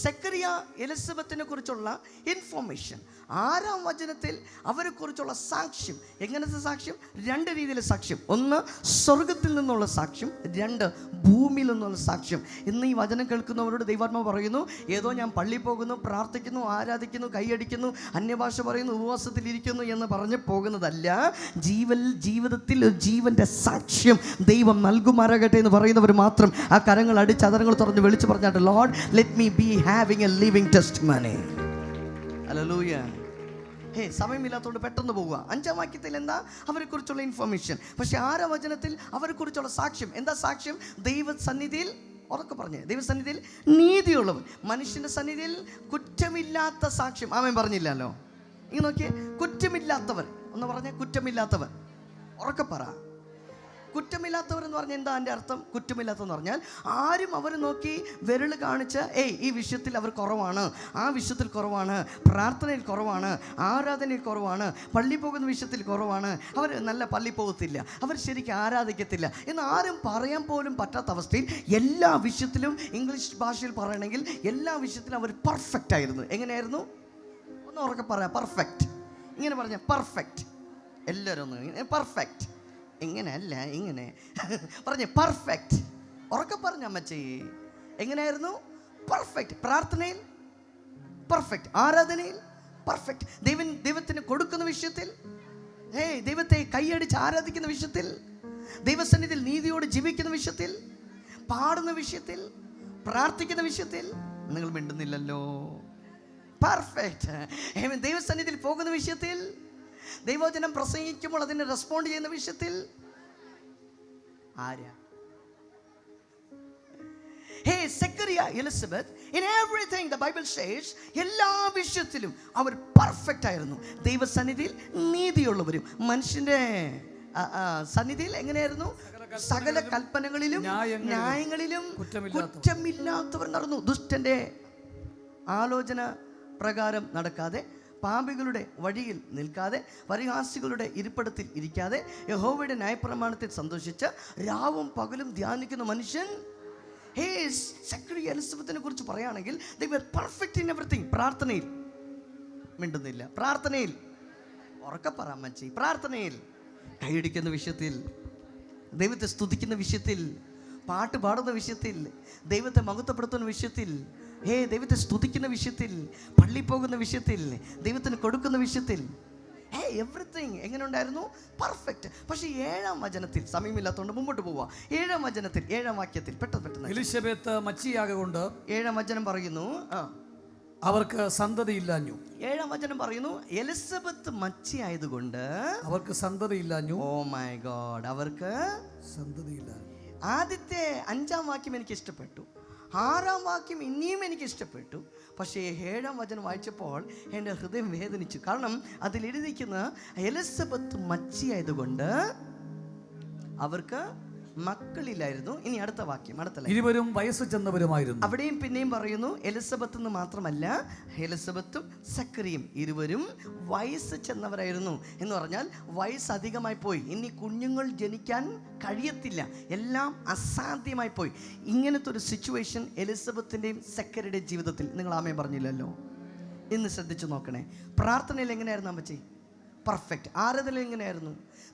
സെക്കറിയ എലിസബത്തിനെ കുറിച്ചുള്ള ഇൻഫോർമേഷൻ, 6-ാം വചനത്തിൽ അവരെ കുറിച്ചുള്ള സാക്ഷ്യം. എങ്ങനത്തെ സാക്ഷ്യം? 2 രീതിയിലെ സാക്ഷ്യം. ഒന്ന് സ്വർഗത്തിൽ നിന്നുള്ള സാക്ഷ്യം, 2 ഭൂമിയിൽ നിന്നുള്ള സാക്ഷ്യം. ഇന്ന് ഈ വചനം കേൾക്കുന്നവരോട് ദൈവാത്മാവ് പറയുന്നു, ഏതോ ഞാൻ പള്ളിയിൽ പോകുന്നു, പ്രാർത്ഥിക്കുന്നു, ആരാധിക്കുന്നു, കൈയടിക്കുന്നു, അന്യഭാഷ പറയുന്നു, ഉപവാസത്തിലിരിക്കുന്നു എന്ന് പറഞ്ഞ് പോകുന്നതല്ല. ജീവിതത്തിൽ ഒരു ജീവൻ്റെ സാക്ഷ്യം ദൈവം നൽകുമാറാകട്ടെ എന്ന് പറയുന്നവർ മാത്രം ആ കരങ്ങൾ അടിച്ച് അതരങ്ങൾ തുറന്ന് വിളിച്ചു പറഞ്ഞാട്ട്, Lord, let me be having a living testimony. Hallelujah. സമയമില്ലാത്തതുകൊണ്ട് പെട്ടെന്ന് പോവുക. 5-ാം വാക്യത്തിൽ എന്താ അവരെ കുറിച്ചുള്ള ഇൻഫർമേഷൻ. പക്ഷെ 6-ാം വചനത്തിൽ അവരെ കുറിച്ചുള്ള സാക്ഷ്യം. എന്താ സാക്ഷ്യം? ദൈവസന്നിധിയിൽ, ഉറക്കെ പറഞ്ഞേ, ദൈവസന്നിധിയിൽ നീതിയുള്ളവർ, മനുഷ്യന്റെ സന്നിധിയിൽ കുറ്റമില്ലാത്ത സാക്ഷ്യം. ആമേൻ പറഞ്ഞില്ലല്ലോ? ഇങ്ങനെ നോക്കിയേ, കുറ്റമില്ലാത്തവർ ഒന്ന് പറഞ്ഞേ, കുറ്റമില്ലാത്തവർ. ഉറക്കെ പറ. കുറ്റമില്ലാത്തവർ എന്ന് പറഞ്ഞാൽ എന്താ അതിൻ്റെ അർത്ഥം? കുറ്റമില്ലാത്തതെന്ന് പറഞ്ഞാൽ ആരും അവർ നോക്കി വിരൽ കാണിച്ച് ഈ വിഷയത്തിൽ അവർ കുറവാണ്, ആ വിഷയത്തിൽ കുറവാണ്, പ്രാർത്ഥനയിൽ കുറവാണ്, ആരാധനയിൽ കുറവാണ്, പള്ളി പോകുന്ന വിഷയത്തിൽ കുറവാണ്, അവർ നല്ല പള്ളി പോകത്തില്ല, അവർ ശരിക്കും ആരാധിക്കത്തില്ല എന്ന് ആരും പറയാൻ പോലും പറ്റാത്ത അവസ്ഥയിൽ എല്ലാ വിഷയത്തിലും, ഇംഗ്ലീഷ് ഭാഷയിൽ പറയണമെങ്കിൽ എല്ലാ വിഷയത്തിലും അവർ പെർഫെക്റ്റ് ആയിരുന്നു. എങ്ങനെയായിരുന്നു? ഒന്ന് ഉറക്കെ പറയാം. പെർഫെക്റ്റ്. ഇങ്ങനെ പറഞ്ഞ പെർഫെക്റ്റ്. എല്ലാവരും ഒന്ന് പെർഫെക്റ്റ്. ഇങ്ങനെയല്ല, ഇങ്ങനെ പറഞ്ഞേ, പെർഫെക്റ്റ്. ഉറക്കെ പറഞ്ഞ അമ്മച്ചി. എങ്ങനെയായിരുന്നു? പെർഫെക്റ്റ്. പ്രാർത്ഥനയിൽ പെർഫെക്റ്റ്, ആരാധനയിൽ പെർഫെക്റ്റ്, ദൈവത്തിന് കൊടുക്കുന്ന വിഷയത്തിൽ, ദൈവത്തെ കൈയടിച്ച് ആരാധിക്കുന്ന വിഷയത്തിൽ, ദൈവസന്നിധിയിൽ നീതിയോട് ജീവിക്കുന്ന വിഷയത്തിൽ, പാടുന്ന വിഷയത്തിൽ, പ്രാർത്ഥിക്കുന്ന വിഷയത്തിൽ. നിങ്ങൾ മിണ്ടുന്നില്ലല്ലോ. പെർഫെക്റ്റ്. ദൈവസന്നിധിയിൽ പോകുന്ന വിഷയത്തിൽ, ദൈവവചനം പ്രസംഗിക്കുമ്പോൾ അതിനെ റെസ്പോണ്ട് ചെയ്യുന്ന വിഷയത്തിൽ ആരാ? Zechariah Elizabeth, in everything the Bible says, എല്ലാ വിഷയത്തിലും അവർ പെർഫെക്റ്റ് ആയിരുന്നു. ദൈവസന്നിധിയിൽ നീതിയുള്ളവരും, മനുഷ്യന്റെ സന്നിധിയിൽ എങ്ങനെയായിരുന്നു? സകല കൽപ്പനകളിലും ന്യായങ്ങളിലും കുറ്റമില്ലാത്തവർ നടന്നു. ദുഷ്ടന്റെ ആലോചന പ്രകാരം നടക്കാതെ, പാപികളുടെ വഴിയിൽ നിൽക്കാതെ, പരിഹാസികളുടെ ഇരിപ്പിടത്തിൽ ഇരിക്കാതെ, യഹോവയുടെ ന്യായപ്രമാണത്തിൽ സന്തോഷിച്ച് രാവും പകലും ധ്യാനിക്കുന്ന മനുഷ്യൻ. സെക്കറിയ എലിസബത്തിനെ കുറിച്ച് പറയുകയാണെങ്കിൽ they were perfect in everything. പ്രാർത്ഥനയിൽ മിണ്ടുന്നില്ല. പ്രാർത്ഥനയിൽ ഉറക്കെ പറയാൻ മച്ചി. പ്രാർത്ഥനയിൽ, കൈയടിക്കുന്ന വിഷയത്തിൽ, ദൈവത്തെ സ്തുതിക്കുന്ന വിഷയത്തിൽ, പാട്ട് പാടുന്ന വിഷയത്തിൽ, ദൈവത്തെ മഹത്വപ്പെടുത്തുന്ന വിഷയത്തിൽ, ദൈവത്തെ സ്തുതിക്കുന്ന വിഷയത്തിൽ, പള്ളി പോകുന്ന വിഷയത്തിൽ, ദൈവത്തിന് കൊടുക്കുന്ന വിഷയത്തിൽ, എവറിത്തിങ് എങ്ങനെ ഉണ്ടായിരുന്നു? പെർഫെക്റ്റ്. പക്ഷേ 7-ാം വചനത്തിൽ, സമയമില്ലാത്തതുകൊണ്ട് മുമ്പോട്ട് പോവുക, 7-ാം വചനത്തിൽ 7-ാം വാക്യത്തിൽ പെട്ടെന്ന് എലിശബത്ത് മച്ചിയാകൊണ്ട് 7-ാം വചനം പറയുന്നു, അവർക്ക് സന്തതിയില്ലാഞ്ഞു. 7-ാം വചനം പറയുന്നു, എലിസബത്ത് മച്ചിയായതുകൊണ്ട് അവർക്ക് സന്തതിയില്ലാഞ്ഞു. ഓ മൈ ഗോഡ്, അവർക്ക് സന്തതിയില്ലാഞ്ഞു. ആദ്യത്തെ 5-ാം വാക്യം എനിക്ക് ഇഷ്ടപ്പെട്ടു, 6-ാം വാക്യം ഇനിയും എനിക്ക് ഇഷ്ടപ്പെട്ടു. പക്ഷേ 7-ാം വചനം വായിച്ചപ്പോൾ എൻ്റെ ഹൃദയം വേദനിച്ചു. കാരണം അതിൽ എഴുതിയിരിക്കുന്ന എലിസബത്ത് മച്ചിയായതുകൊണ്ട് അവർക്ക് മക്കളില്ലായിരുന്നു. ഇനി അടുത്ത വാക്യം, അടുത്ത ഇരുവരും വയസ്സ് ചെന്നവരുമായിരുന്നു. അവിടെയും പിന്നെയും പറയുന്നു, എലിസബത്ത് എന്ന് മാത്രമല്ല, എലിസബത്തും സക്കറിയും ഇരുവരും വയസ്സ് ചെന്നവരായിരുന്നു. എന്ന് പറഞ്ഞാൽ വയസ്സ് അധികമായി പോയി, ഇനി കുഞ്ഞുങ്ങൾ ജനിക്കാൻ കഴിയത്തില്ല, എല്ലാം അസാധ്യമായി പോയി. ഇങ്ങനത്തെ ഒരു സിറ്റുവേഷൻ എലിസബത്തിൻ്റെയും സക്കറിയുടെയും ജീവിതത്തിൽ. നിങ്ങൾ ആമേൻ പറഞ്ഞില്ലല്ലോ. ഇന്ന് ശ്രദ്ധിച്ചു നോക്കണേ, പ്രാർത്ഥനയിൽ എങ്ങനെയായിരുന്നു അമ്മച്ചി? പെർഫെക്റ്റ്. ആരാധനയിൽ എങ്ങനെയായിരുന്നു?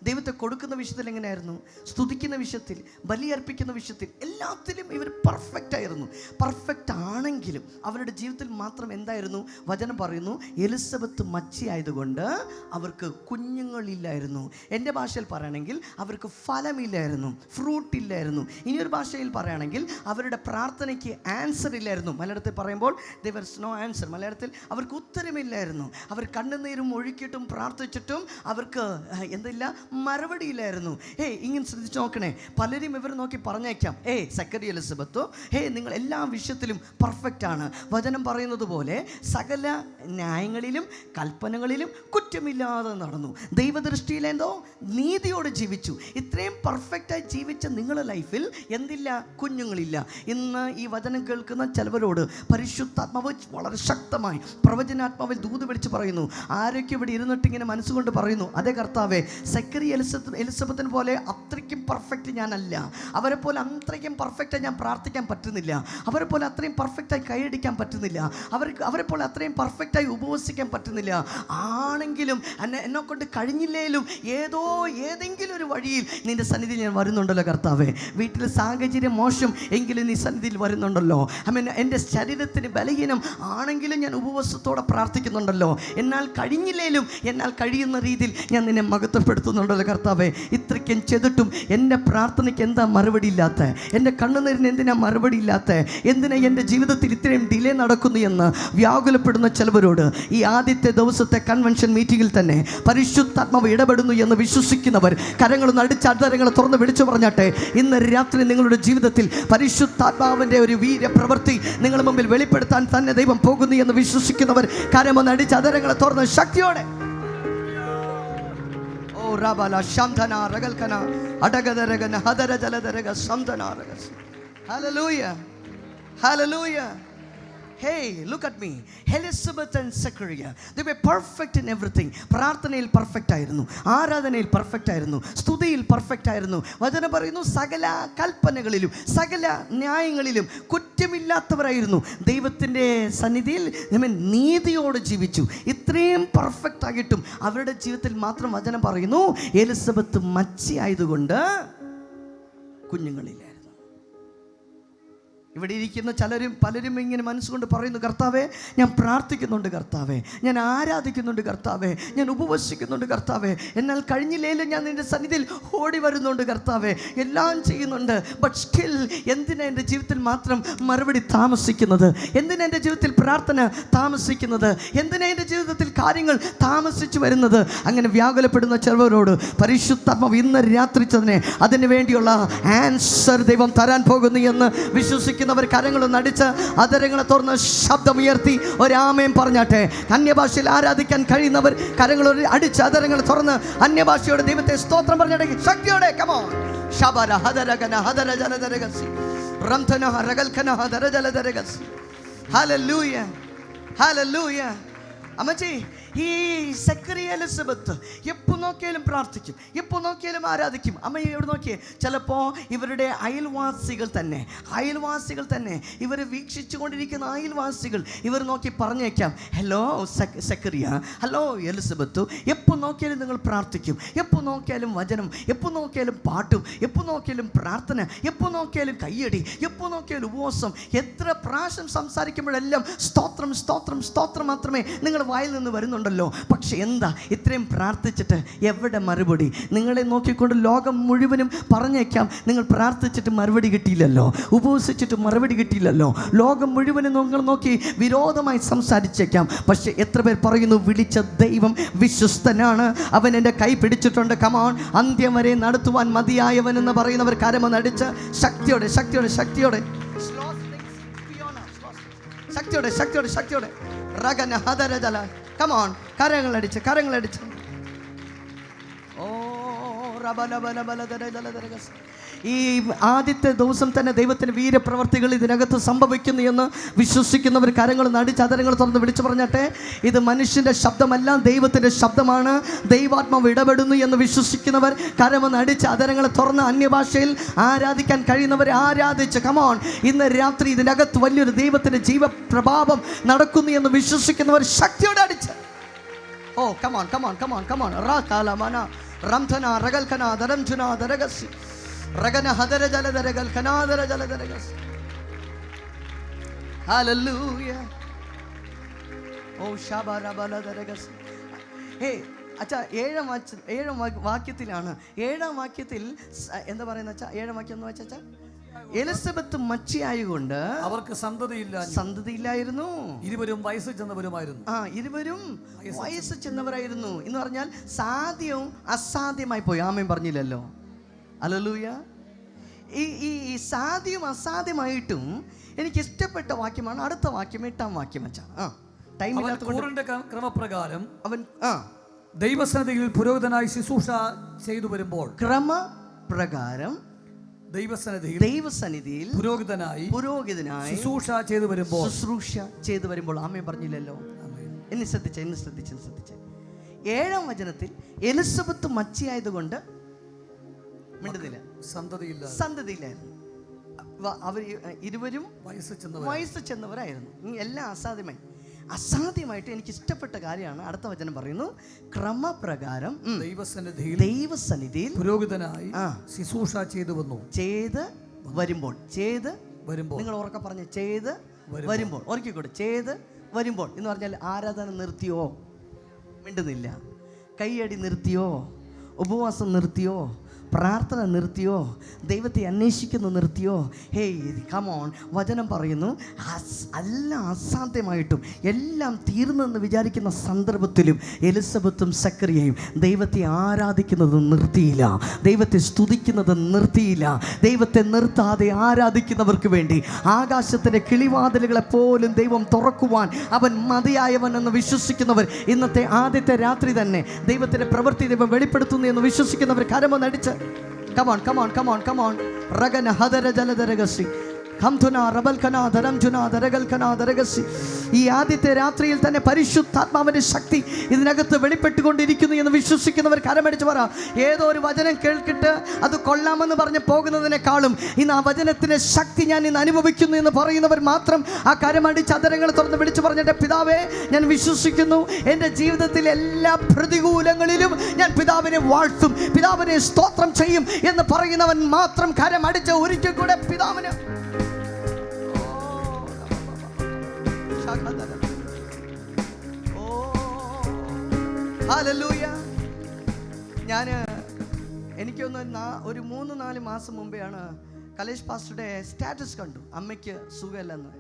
ദൈവത്തെ കൊടുക്കുന്ന വിഷയത്തിൽ എങ്ങനെയായിരുന്നു? സ്തുതിക്കുന്ന വിഷയത്തിൽ, ബലിയർപ്പിക്കുന്ന വിഷയത്തിൽ, എല്ലാത്തിലും ഇവർ പെർഫെക്റ്റ് ആയിരുന്നു. പെർഫെക്റ്റ് ആണെങ്കിലും അവരുടെ ജീവിതത്തിൽ മാത്രം എന്തായിരുന്നു? വചനം പറയുന്നു, എലിസബത്ത് മച്ചിയായതുകൊണ്ട് അവർക്ക് കുഞ്ഞുങ്ങളില്ലായിരുന്നു. എൻ്റെ ഭാഷയിൽ പറയുകയാണെങ്കിൽ അവർക്ക് ഫലമില്ലായിരുന്നു, ഫ്രൂട്ട് ഇല്ലായിരുന്നു. ഇനിയൊരു ഭാഷയിൽ പറയുകയാണെങ്കിൽ അവരുടെ പ്രാർത്ഥനയ്ക്ക് ആൻസർ ഇല്ലായിരുന്നു. മലയാളത്തിൽ പറയുമ്പോൾ there was no answer. മലയാളത്തിൽ അവർക്ക് ഉത്തരമില്ലായിരുന്നു. അവർ കണ്ണുനീരും ഒഴുക്കിയിട്ടും പ്രാർത്ഥിച്ചിട്ടും അവർക്ക് എന്തില്ല? മറുപടിയില്ലായിരുന്നു. ഇങ്ങനെ ശ്രദ്ധിച്ച് നോക്കണേ, പലരും ഇവർ നോക്കി പറഞ്ഞേക്കാം, സക്കറി എലിസബത്തോ, നിങ്ങൾ എല്ലാ വിഷയത്തിലും പെർഫെക്റ്റ് ആണ്. വചനം പറയുന്നത് പോലെ സകല ന്യായങ്ങളിലും കൽപ്പനകളിലും കുറ്റമില്ലാതെ നടന്നു, ദൈവദൃഷ്ടിയിൽ എന്തോ നീതിയോടെ ജീവിച്ചു. ഇത്രയും പെർഫെക്റ്റായി ജീവിച്ച നിങ്ങളുടെ ലൈഫിൽ എന്തില്ല? കുഞ്ഞുങ്ങളില്ല. ഇന്ന് ഈ വചനം കേൾക്കുന്ന ചിലവരോട് പരിശുദ്ധാത്മാവ് വളരെ ശക്തമായി പ്രവചനാത്മാവിൽ ദൂത് വിളിച്ച് പറയുന്നു. ആരൊക്കെ ഇവിടെ ഇരുന്നിട്ട് ഇങ്ങനെ മനസ്സുകൊണ്ട് പറയുന്നു, അതേ കർത്താവേ, സക്കറി എലിസബത്തിനെ പോലെ അത്രയ്ക്കും പെർഫെക്റ്റ് ഞാനല്ല, അവരെ പോലെ അത്രയ്ക്കും പെർഫെക്റ്റായി ഞാൻ പ്രാർത്ഥിക്കാൻ പറ്റുന്നില്ല, അവരെ പോലെ അത്രയും പെർഫെക്റ്റായി കൈയടിക്കാൻ പറ്റുന്നില്ല, അവരെ പോലെ അത്രയും പെർഫെക്റ്റായി ഉപവസിക്കാൻ പറ്റുന്നില്ല. ആണെങ്കിലും എന്നെ കൊണ്ട് കഴിഞ്ഞില്ലേലും ഏതെങ്കിലും ഒരു വഴിയിൽ നിന്റെ സന്നിധിയിൽ ഞാൻ വരുന്നുണ്ടല്ലോ കർത്താവേ. വീട്ടിൽ സാഹചര്യം മോശം എങ്കിലും നീ സന്നിധിയിൽ വരുന്നുണ്ടല്ലോ. എൻ്റെ ശരീരത്തിന് ബലഹീനം ആണെങ്കിലും ഞാൻ ഉപവാസത്തോടെ പ്രാർത്ഥിക്കുന്നുണ്ടല്ലോ. എന്നാൽ കഴിഞ്ഞില്ലേലും എന്നാൽ കഴിയുന്ന രീതിയിൽ ഞാൻ നിന്നെ മഹത്വപ്പെടുത്തുന്നുണ്ടല്ലോ കർത്താവേ. ഇത്രയ്ക്കും ചെയ്തിട്ടും എൻ്റെ പ്രാർത്ഥനയ്ക്ക് എന്താ മറുപടി ഇല്ലാത്ത? എൻ്റെ കണ്ണുനീരിന് എന്തിനാ മറുപടി ഇല്ലാത്ത? എന്തിനാ എൻ്റെ ജീവിതത്തിൽ ഇത്രയും ഡിലേ നടക്കുന്നു എന്ന് വ്യാകുലപ്പെടുന്ന ചിലവരോട് ഈ ആദ്യത്തെ ദിവസത്തെ കൺവെൻഷൻ മീറ്റിങ്ങിൽ തന്നെ പരിശുദ്ധാത്മാവ് ഇടപെടുന്നു എന്ന് വിശ്വസിക്കുന്നവർ കരങ്ങളൊന്ന് അടിച്ച് അധരങ്ങൾ തുറന്ന് വിളിച്ചു പറഞ്ഞാട്ടെ. ഇന്ന് രാത്രി നിങ്ങളുടെ ജീവിതത്തിൽ പരിശുദ്ധാത്മാവിൻ്റെ ഒരു വീര്യപ്രവൃത്തി നിങ്ങളുടെ മുമ്പിൽ വെളിപ്പെടുത്താൻ തന്നെ ദൈവം പോകുന്നു എന്ന് വിശ്വസിക്കുന്നവർ കരമൊന്ന് അടിച്ച് അധരങ്ങളെ തുറന്ന് ശക്തിയോടെ Rabala Shamdana Ragalkana Adagadaragan Hadara Jaladaraga Samdana Ragas. Hallelujah. Hallelujah. Hey, look at me. Elizabeth and Zechariah, they were perfect in everything. പ്രാർത്ഥനയിൽ പെർഫെക്റ്റ് ആയിരുന്നു, ആരാധനയിൽ പെർഫെക്റ്റ് ആയിരുന്നു, സ്തുതിയിൽ പെർഫെക്റ്റ് ആയിരുന്നു. വചനം പറയുന്നു, സകല കൽപ്പനകളിലും സകല ന്യായങ്ങളിലും കുറ്റമില്ലാത്തവരായിരുന്നു. ദൈവത്തിൻ്റെ സന്നിധിയിൽ നീതിയോടെ ജീവിച്ചു. ഇത്രയും പെർഫെക്റ്റ് ആയിട്ടും അവരുടെ ജീവിതത്തിൽ മാത്രം വചനം പറയുന്നു, എലിസബത്ത് മച്ചി ആയതുകൊണ്ട് കുഞ്ഞുങ്ങളില്ലായിരുന്നു. ഇവിടെ ഇരിക്കുന്ന പലരും ഇങ്ങനെ മനസ്സുകൊണ്ട് പറയുന്നു, കർത്താവേ, ഞാൻ പ്രാർത്ഥിക്കുന്നുണ്ട് കർത്താവേ, ഞാൻ ആരാധിക്കുന്നുണ്ട് കർത്താവേ, ഞാൻ ഉപവസിക്കുന്നുണ്ട് കർത്താവേ, എന്നാൽ കഴിഞ്ഞില്ലേലും ഞാൻ നിൻ്റെ സന്നിധിയിൽ ഓടി വരുന്നുണ്ട് കർത്താവേ, എല്ലാം ചെയ്യുന്നുണ്ട്. ബട്ട് സ്റ്റിൽ എന്തിനാ എൻ്റെ ജീവിതത്തിൽ മാത്രം മറുപടി താമസിക്കുന്നത്? എന്തിനാ എൻ്റെ ജീവിതത്തിൽ പ്രാർത്ഥന താമസിക്കുന്നത്? എന്തിനാ എൻ്റെ ജീവിതത്തിൽ കാര്യങ്ങൾ താമസിച്ചു വരുന്നത്? അങ്ങനെ വ്യാകുലപ്പെടുന്ന ചിലവരോട് പരിശുദ്ധാത്മാവ് ഇന്ന് രാത്രി തന്നെ അതിനു വേണ്ടിയുള്ള ആൻസർ ദൈവം തരാൻ പോകുന്നു എന്ന് വിശ്വസിക്കുന്നു. കരങ്ങളൊന്ന് അടിച്ച് അതരങ്ങളെ തുറന്ന് ശബ്ദമുയർത്തി ഒരാമേൻ പറഞ്ഞാട്ടെ. അന്യഭാഷയിൽ ആരാധിക്കാൻ കഴിയുന്നവർ കരങ്ങൾ അടിച്ച് അതരങ്ങൾ തുറന്ന് അന്യഭാഷയോടെ ദൈവത്തെ സ്തോത്രം പറഞ്ഞാട്ടെ ശക്തിയോടെ. കമോ ശബര ഹദരഗന ഹദര ജലദരഗസി റംതന റഗൽഖന ഹദര ജലദരഗസി. ഹല്ലേലൂയ, ഹല്ലേലൂയ. അമ്മച്ചി, ഈ സക്കറി എലിസബത്ത് എപ്പോൾ നോക്കിയാലും പ്രാർത്ഥിക്കും, എപ്പോൾ നോക്കിയാലും ആരാധിക്കും. അമ്മ ഇവിടെ നോക്കിയേ, ചിലപ്പോൾ ഇവരുടെ അയൽവാസികൾ തന്നെ ഇവർ വീക്ഷിച്ചു കൊണ്ടിരിക്കുന്ന അയൽവാസികൾ ഇവർ നോക്കി പറഞ്ഞേക്കാം, ഹലോ സക്കറിയ, ഹലോ എലിസബത്ത്, എപ്പോൾ നോക്കിയാലും നിങ്ങൾ പ്രാർത്ഥിക്കും, എപ്പോൾ നോക്കിയാലും വചനം, എപ്പോൾ നോക്കിയാലും പാട്ടും, എപ്പോൾ നോക്കിയാലും പ്രാർത്ഥന, എപ്പോൾ നോക്കിയാലും കയ്യടി, എപ്പോൾ നോക്കിയാലും ഉപവാസം. എത്ര പ്രാവശ്യം സംസാരിക്കുമ്പോഴെല്ലാം സ്തോത്രം സ്തോത്രം സ്തോത്രം മാത്രമേ നിങ്ങൾ വായിൽ നിന്ന് വരുന്നുള്ളൂ. പ്രാർത്ഥിച്ചിട്ടുണ്ടല്ലോ, പക്ഷെ എന്താ ഇത്രയും പ്രാർത്ഥിച്ചിട്ട് എവിടെ മറുപടി? നിങ്ങളെ നോക്കിക്കൊണ്ട് ലോകം മുഴുവനും പറഞ്ഞേക്കാം, നിങ്ങൾ പ്രാർത്ഥിച്ചിട്ട് മറുപടി കിട്ടിയില്ലല്ലോ, ഉപവസിച്ചിട്ട് മറുപടി കിട്ടിയില്ലല്ലോ. ലോകം മുഴുവനും നിങ്ങൾ നോക്കി വിരോധമായി സംസാരിച്ചേക്കാം, പക്ഷെ എത്ര പേർ പറയുന്നു വിളിച്ച ദൈവം വിശ്വസ്തനാണ്, അവൻ എൻ്റെ കൈ പിടിച്ചിട്ടുണ്ട്, കമോൺ, അന്ത്യം വരെ നടത്തുവാൻ മതിയായവൻ എന്ന് പറയുന്നവർ കരമൊന്നടിച്ച് ശക്തിയോടെ ശക്തിയോടെ ശക്തിയോടെ ശക്തിയോടെ ശക്തിയോടെ ശക്തിയോടെ റഗന ഹദരജല, കമോൺ, കരങ്ങളടിച്ച് കരങ്ങളടിച്ച്. ഓ റബലബലബലദരജലദരഗസ്. ഈ ആദ്യത്തെ ദിവസം തന്നെ ദൈവത്തിൻ്റെ വീരപ്രവർത്തികൾ ഇതിനകത്ത് സംഭവിക്കുന്നു എന്ന് വിശ്വസിക്കുന്നവർ കരങ്ങൾ നടിച്ച് അതരങ്ങൾ തുറന്ന് വിളിച്ചു പറഞ്ഞാട്ടെ. ഇത് മനുഷ്യൻ്റെ ശബ്ദമല്ല, ദൈവത്തിൻ്റെ ശബ്ദമാണ്. ദൈവാത്മാവ് ഇടപെടുന്നു എന്ന് വിശ്വസിക്കുന്നവർ കരമൊന്ന് അടിച്ച് അതരങ്ങൾ തുറന്ന് അന്യഭാഷയിൽ ആരാധിക്കാൻ കഴിയുന്നവരെ ആരാധിച്ച്, കമോൺ, ഇന്ന് രാത്രി ഇതിനകത്ത് വലിയൊരു ദൈവത്തിൻ്റെ ജീവപ്രഭാവം നടക്കുന്നു എന്ന് വിശ്വസിക്കുന്നവർ ശക്തിയോടെ അടിച്ച്. ഓ കമോൺ കമോൺ കമോൺ കമോൺ. റാകാലമന റംധന റഗൽഖന ദരംജുന ദരഗസി റഗന ഹദര ജലദരഗൽ ഖനാദര ജലദരഗസ്. ഹല്ലേലൂയ. ഓ ശബരബലദരഗസ്. ഹേ അച്ഛാ, ഏഴാം വാക്യത്തിലാണ്. ഏഴാം വാക്യത്തിൽ എന്താ പറയുന്നത് അച്ഛാ? ഏഴാം വാക്യം എന്ന് വെച്ചാ, എലിസബത്ത് മച്ചിയായതുകൊണ്ട് അവർക്ക് സന്തതിയില്ലായിരുന്നു. ഇരുവരും വയസ്സ് ചെന്നവരുമായിരുന്നു. ഇരുവരും വയസ്സ് ചെന്നവരായിരുന്നു എന്ന് പറഞ്ഞാൽ സാധ്യവും അസാധ്യമായി പോയി. ആമേൻ പറഞ്ഞില്ലല്ലോ. ഹല്ലേലൂയ. ഈ സാധ്യം അസാധ്യമായിട്ടും എനിക്ക് ഇഷ്ടപ്പെട്ട വാക്യമാണ് അടുത്ത വാക്യം, 8-ാം വാക്യം. അച്ഛാ, ക്രമപ്രകാരം അവൻ ദൈവസന്നിധിയിൽ പുരോഹിതനായി ശുശ്രൂഷ ചെയ്തു വരുമ്പോൾ, ക്രമപ്രകാരം ദൈവസന്നിധിയിൽ പുരോഹിതനായി ശുശ്രൂഷ ചെയ്തു വരുമ്പോൾ. ആമേൻ പറഞ്ഞില്ലല്ലോ. എന്നെ ശ്രദ്ധിച്ച് 7-ാം വചനത്തിൽ എലിസബത്ത് മച്ചിയായതുകൊണ്ട് മിണ്ടുന്നില്ല, സന്തതിയില്ലായിരുന്നു. അവർ ഇരുവരും വയസ്സ് ചെന്നവരായിരുന്നു. എല്ലാം അസാധ്യമായിട്ട് എനിക്ക് ഇഷ്ടപ്പെട്ട കാര്യമാണ് അടുത്ത വചനം പറയുന്നു. ക്രമപ്രകാരം ദൈവസന്നിധിയിൽ പുരോഹിതനായി ശുശ്രൂഷ ചെയ്തു വരുമ്പോൾ. നിങ്ങൾ ഉറക്കെ പറഞ്ഞ് ചെയ്ത് വരുമ്പോൾ. ഓർക്കിക്കോട്ടെ, ചെയ്ത് വരുമ്പോൾ എന്ന് പറഞ്ഞാൽ ആരാധന നിർത്തിയോ? മിണ്ടുന്നില്ല. കൈയടി നിർത്തിയോ? ഉപവാസം നിർത്തിയോ? പ്രാർത്ഥന നിർത്തിയോ? ദൈവത്തെ അന്വേഷിക്കുന്നു നിർത്തിയോ? ഹേയ് കമോൺ, വചനം പറയുന്നു എല്ലാം അസാധ്യമായിട്ടും എല്ലാം തീർന്നെന്ന് വിചാരിക്കുന്ന സന്ദർഭത്തിലും എലിസബത്തും സക്കറിയയും ദൈവത്തെ ആരാധിക്കുന്നത് നിർത്തിയില്ല, ദൈവത്തെ സ്തുതിക്കുന്നത് നിർത്തിയില്ല. ദൈവത്തെ നിർത്താതെ ആരാധിക്കുന്നവർക്ക് വേണ്ടി ആകാശത്തിൻ്റെ കിളിവാതിലുകളെപ്പോലും ദൈവം തുറക്കുവാൻ അവൻ മതിയായവൻ എന്ന് വിശ്വസിക്കുന്നവർ ഇന്നത്തെ ആദ്യത്തെ രാത്രി തന്നെ ദൈവത്തിൻ്റെ പ്രവൃത്തി ദൈവം വെളിപ്പെടുത്തുന്നു എന്ന് വിശ്വസിക്കുന്നവർ കരമൊന്നടിച്ച് come on. Ragana hadara jaladaragasi. ഈ ആദ്യത്തെ രാത്രിയിൽ തന്നെ പരിശുദ്ധാത്മാവിന്റെ ശക്തി ഇതിനകത്ത് വെളിപ്പെട്ടുകൊണ്ടിരിക്കുന്നു എന്ന് വിശ്വസിക്കുന്നവർ കരമടിച്ച് പറ. ഏതോ ഒരു വചനം കേൾക്കിട്ട് അത് കൊള്ളാമെന്ന് പറഞ്ഞ് പോകുന്നതിനേക്കാളും ഇന്ന് ആ വചനത്തിന്റെ ശക്തി ഞാൻ ഇന്ന് അനുഭവിക്കുന്നു എന്ന് പറയുന്നവർ മാത്രം ആ കരമടിച്ച് അതരങ്ങൾ തുറന്ന് വിളിച്ചു പറഞ്ഞിട്ട്, പിതാവേ ഞാൻ വിശ്വസിക്കുന്നു, എൻ്റെ ജീവിതത്തിലെ എല്ലാ പ്രതികൂലങ്ങളിലും ഞാൻ പിതാവിനെ വാഴ്ത്തും, പിതാവിനെ സ്തോത്രം ചെയ്യും എന്ന് പറയുന്നവൻ മാത്രം കരമടിച്ച് ഒരിക്കൽ കൂടെ പിതാവിന് ഹല്ലേലൂയ. എനിക്കൊന്ന് ഒരു 3-4 മാസം മുമ്പെയാണ് കലേഷ് പാസ്റ്ററുടെ സ്റ്റാറ്റസ് കണ്ടു. അമ്മയ്ക്ക് സുഖമില്ലെന്ന്.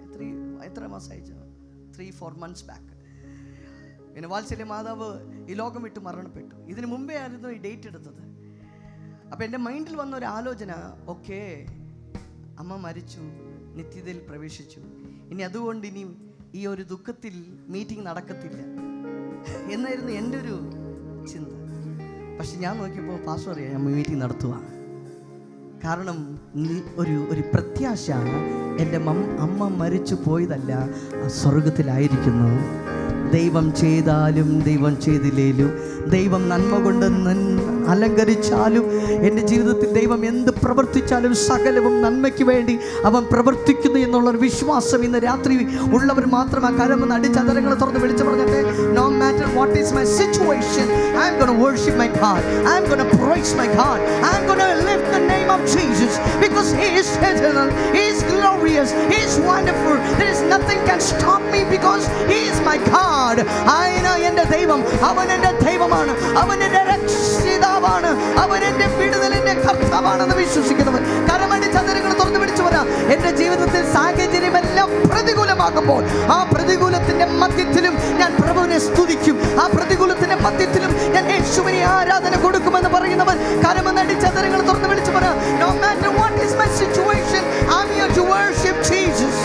എത്ര മാസമായി? 3-4 months ബാക്ക്. പിന്നെ വാത്സല്യ മാതാവ് ഈ ലോകം വിട്ട് മരണപ്പെട്ടു. ഇതിന് മുമ്പേ ആയിരുന്നു ഈ ഡേറ്റ് എടുത്തത്. അപ്പം എൻ്റെ മൈൻഡിൽ വന്ന ഒരു ആലോചന, ഓക്കെ, അമ്മ മരിച്ചു, നിത്യതയിൽ പ്രവേശിച്ചു, ഇനി അതുകൊണ്ട് ഇനി ഈ ഒരു ദുഃഖത്തിൽ മീറ്റിംഗ് നടക്കത്തില്ല എന്നായിരുന്നു എൻ്റെ ഒരു ചിന്ത. പക്ഷെ ഞാൻ നോക്കിയപ്പോൾ പാസ്റ്റർ അറിയാം, ഞാൻ മീറ്റിംഗ് നടത്തുക. കാരണം ഒരു പ്രത്യാശ, എൻ്റെ അമ്മ മരിച്ചു പോയതല്ല, സ്വർഗത്തിലായിരിക്കുന്നു. ദൈവം ചെയ്താലും ദൈവം ചെയ്തില്ലേലും, ദൈവം നന്മ കൊണ്ട് അലങ്കരിച്ചാലും, എൻ്റെ ജീവിതത്തിൽ ദൈവം എന്ത് പ്രവർത്തിച്ചാലും സകലവും നന്മയ്ക്ക് വേണ്ടി അവൻ പ്രവർത്തിക്കുന്നു എന്നുള്ളൊരു വിശ്വാസം ഇന്ന് രാത്രി ഉള്ളവർ മാത്രം ആ കരമൊന്ന് അടിച്ചതരങ്ങൾ തുറന്ന് വിളിച്ചു പറഞ്ഞിട്ട്, no matter what is my situation, I'm going to worship my God, I'm going to praise my God, I'm going to lift the name of Jesus, because He is eternal, He is glorious, He is wonderful. There is nothing can stop me because He is my my God. എൻ്റെ ദൈവം, അവൻ എൻ്റെ ദൈവമാണ്, അവൻ എൻ്റെ രക്ഷിതാവാണ്, അവൻ എൻ്റെ വിടുതലിൻ്റെ കർത്താവാണെന്ന് വിശ്വസിക്കുന്നവൻ കരമടി ചതുരങ്ങൾ തുറന്നു പിടിച്ചു വരാം. എൻ്റെ ജീവിതത്തിൽ സാഹചര്യമെല്ലാം പ്രതികൂലമാകുമ്പോൾ ആ പ്രതികൂലത്തിൻ്റെ മധ്യത്തിലും ഞാൻ പ്രഭുവിനെ സ്തുതിക്കും. ആ പ്രതികൂലത്തിൻ്റെ മധ്യത്തിലും ഞാൻ യേശുവിനെ ആരാധന കൊടുക്കുമെന്ന് പറയുന്നവൻ കരമടി ചതുരങ്ങൾ തുറന്നു പിടിച്ചു വരാം. No matter what is my situation, I'm here to worship Jesus.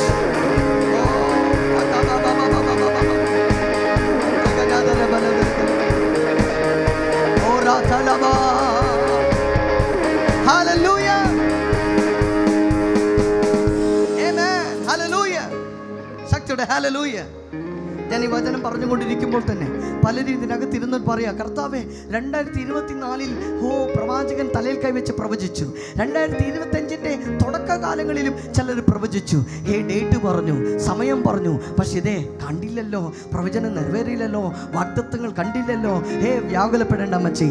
Hallelujah. Amen. Hallelujah. ശക്തിയുടെ hallelujah. ഞാൻ ഈ വചനം പറഞ്ഞുകൊണ്ടിരിക്കുമ്പോൾ തന്നെ പലരും ഇതിനകത്ത് ഇരുന്ന് പറയാ, കർത്താവേ 2024 പ്രവാചകൻ തലയിൽ കൈവച്ച് പ്രവചിച്ചു, 2025 തുടക്കകാലങ്ങളിലും ചിലർ പ്രവചിച്ചു, ഡേറ്റ് പറഞ്ഞു, സമയം പറഞ്ഞു, പക്ഷെ ഇതേ കണ്ടില്ലല്ലോ, പ്രവചനം നിറവേറിയില്ലല്ലോ, വാഗ്ദത്തങ്ങൾ കണ്ടില്ലല്ലോ. വ്യാകുലപ്പെടേണ്ട അമ്മച്ചി,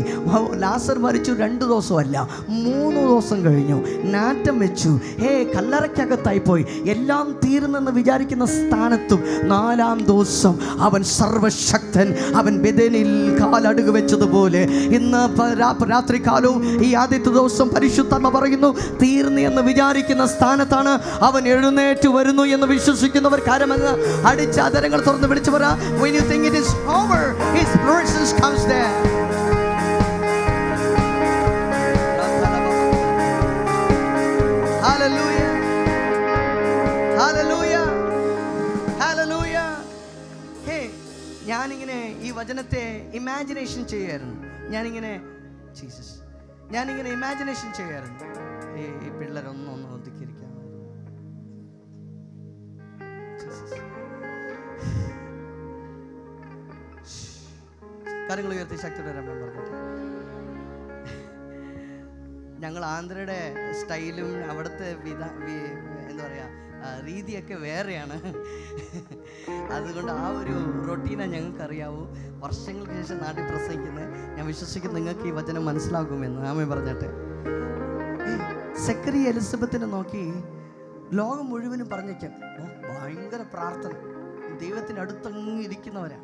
ലാസർ മരിച്ചു 2 ദിവസമല്ല 3 ദിവസം കഴിഞ്ഞു, നാറ്റം വെച്ചു, കല്ലറയ്ക്കകത്തായി പോയി, എല്ലാം തീർന്നെന്ന് വിചാരിക്കുന്ന സ്ഥാനത്തും 4-ാം ദിവസം അവൻ സർവശക്തൻ, അവൻ ബെഥേലിൽ കാലടുക വെച്ചതുപോലെ ഇന്ന് രാത്രി കാലവും ഈ ആദ്യത്തെ ദിവസം പരിശുദ്ധാത്മ പറയുന്നു, തീർന്നു എന്ന് വിചാരിക്കുന്ന സ്ഥാനത്താണ് അവൻ എഴുന്നേറ്റ് വരുന്നു എന്ന് വിശ്വസിക്കുന്നവർ കരമെന്ന് അടിച്ച അതരങ്ങൾ തുറന്ന് വിളിച്ചു പറ. When you think it is over, his presence comes there. Hallelujah. Hallelujah. Hallelujah. ഞാനിങ്ങനെ ഈ വചനത്തെ ഇമാജിനേഷൻ ചെയ്യായിരുന്നു. ഞാനിങ്ങനെ ഇമാജിനേഷൻ ചെയ്യായിരുന്നു. ഈ പിള്ളേരൊന്നും ഒതുക്കിയിരിക്കാം. കാര്യങ്ങൾ ഉയർത്തി ശക്തിയുടെ പറഞ്ഞു. ഞങ്ങൾ ആന്ധ്രയുടെ സ്റ്റൈലും അവിടുത്തെ എന്താ പറയുക രീതിയൊക്കെ വേറെയാണ്. അതുകൊണ്ട് ആ ഒരു റൊട്ടീനെ ഞങ്ങൾക്കറിയാവൂ. വർഷങ്ങൾക്ക് ശേഷം നാട്ടിൽ പ്രസംഗിക്കുന്നത് ഞാൻ വിശ്വസിക്കുന്നു നിങ്ങൾക്ക് ഈ വചനം മനസ്സിലാകുമെന്ന്. ആമേ പറഞ്ഞിട്ട് സെക്രട്ടറി എലിസബത്തിനെ നോക്കി ലോകം മുഴുവനും പറഞ്ഞേക്കാം, ഭയങ്കര പ്രാർത്ഥന, ദൈവത്തിൻ്റെ അടുത്തങ്ങ് ഇരിക്കുന്നവരാ.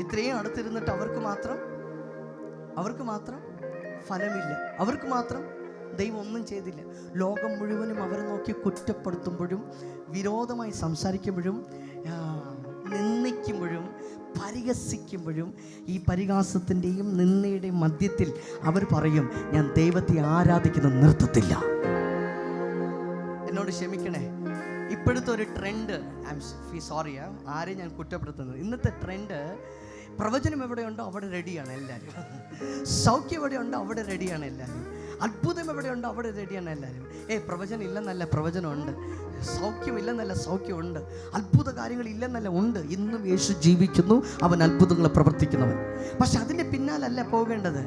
ഇത്രയും അടുത്തിരുന്നിട്ട് അവർക്ക് മാത്രം ഫലമില്ല, അവർക്ക് മാത്രം ദൈവം ഒന്നും ചെയ്തില്ല. ലോകം മുഴുവനും അവരെ നോക്കി കുറ്റപ്പെടുത്തുമ്പോഴും വിരോധമായി സംസാരിക്കുമ്പോഴും നിന്ദിക്കുമ്പോഴും പരിഹസിക്കുമ്പോഴും ഈ പരിഹാസത്തിൻ്റെയും നിന്ദയുടെയും മധ്യത്തിൽ അവർ പറയും, ഞാൻ ദൈവത്തെ ആരാധിക്കുന്നത് നിർത്തത്തില്ല. എന്നോട് ക്ഷമിക്കണേ, ഇപ്പോഴത്തെ ഒരു ട്രെൻഡ്, സോറിയാ ആരെയും ഞാൻ കുറ്റപ്പെടുത്തുന്നത്, ഇന്നത്തെ ട്രെൻഡ് പ്രവചനം എവിടെയുണ്ടോ അവിടെ റെഡിയാണ് എല്ലാവരും, സൗഖ്യം എവിടെയുണ്ടോ അവിടെ റെഡിയാണ് എല്ലാവരും, അത്ഭുതം എവിടെയുണ്ടോ അവിടെ റെഡിയാണ് എല്ലാവരും. പ്രവചനം ഇല്ലെന്നല്ല, പ്രവചനമുണ്ട്. സൗഖ്യമില്ലെന്നല്ല, സൗഖ്യമുണ്ട്. അത്ഭുത കാര്യങ്ങൾ ഇല്ലെന്നല്ല, ഉണ്ട്. ഇന്നും യേശു ജീവിക്കുന്നു, അവൻ അത്ഭുതങ്ങൾ പ്രവർത്തിക്കുന്നവൻ. പക്ഷെ അതിൻ്റെ പിന്നാലല്ല പോകേണ്ടത്.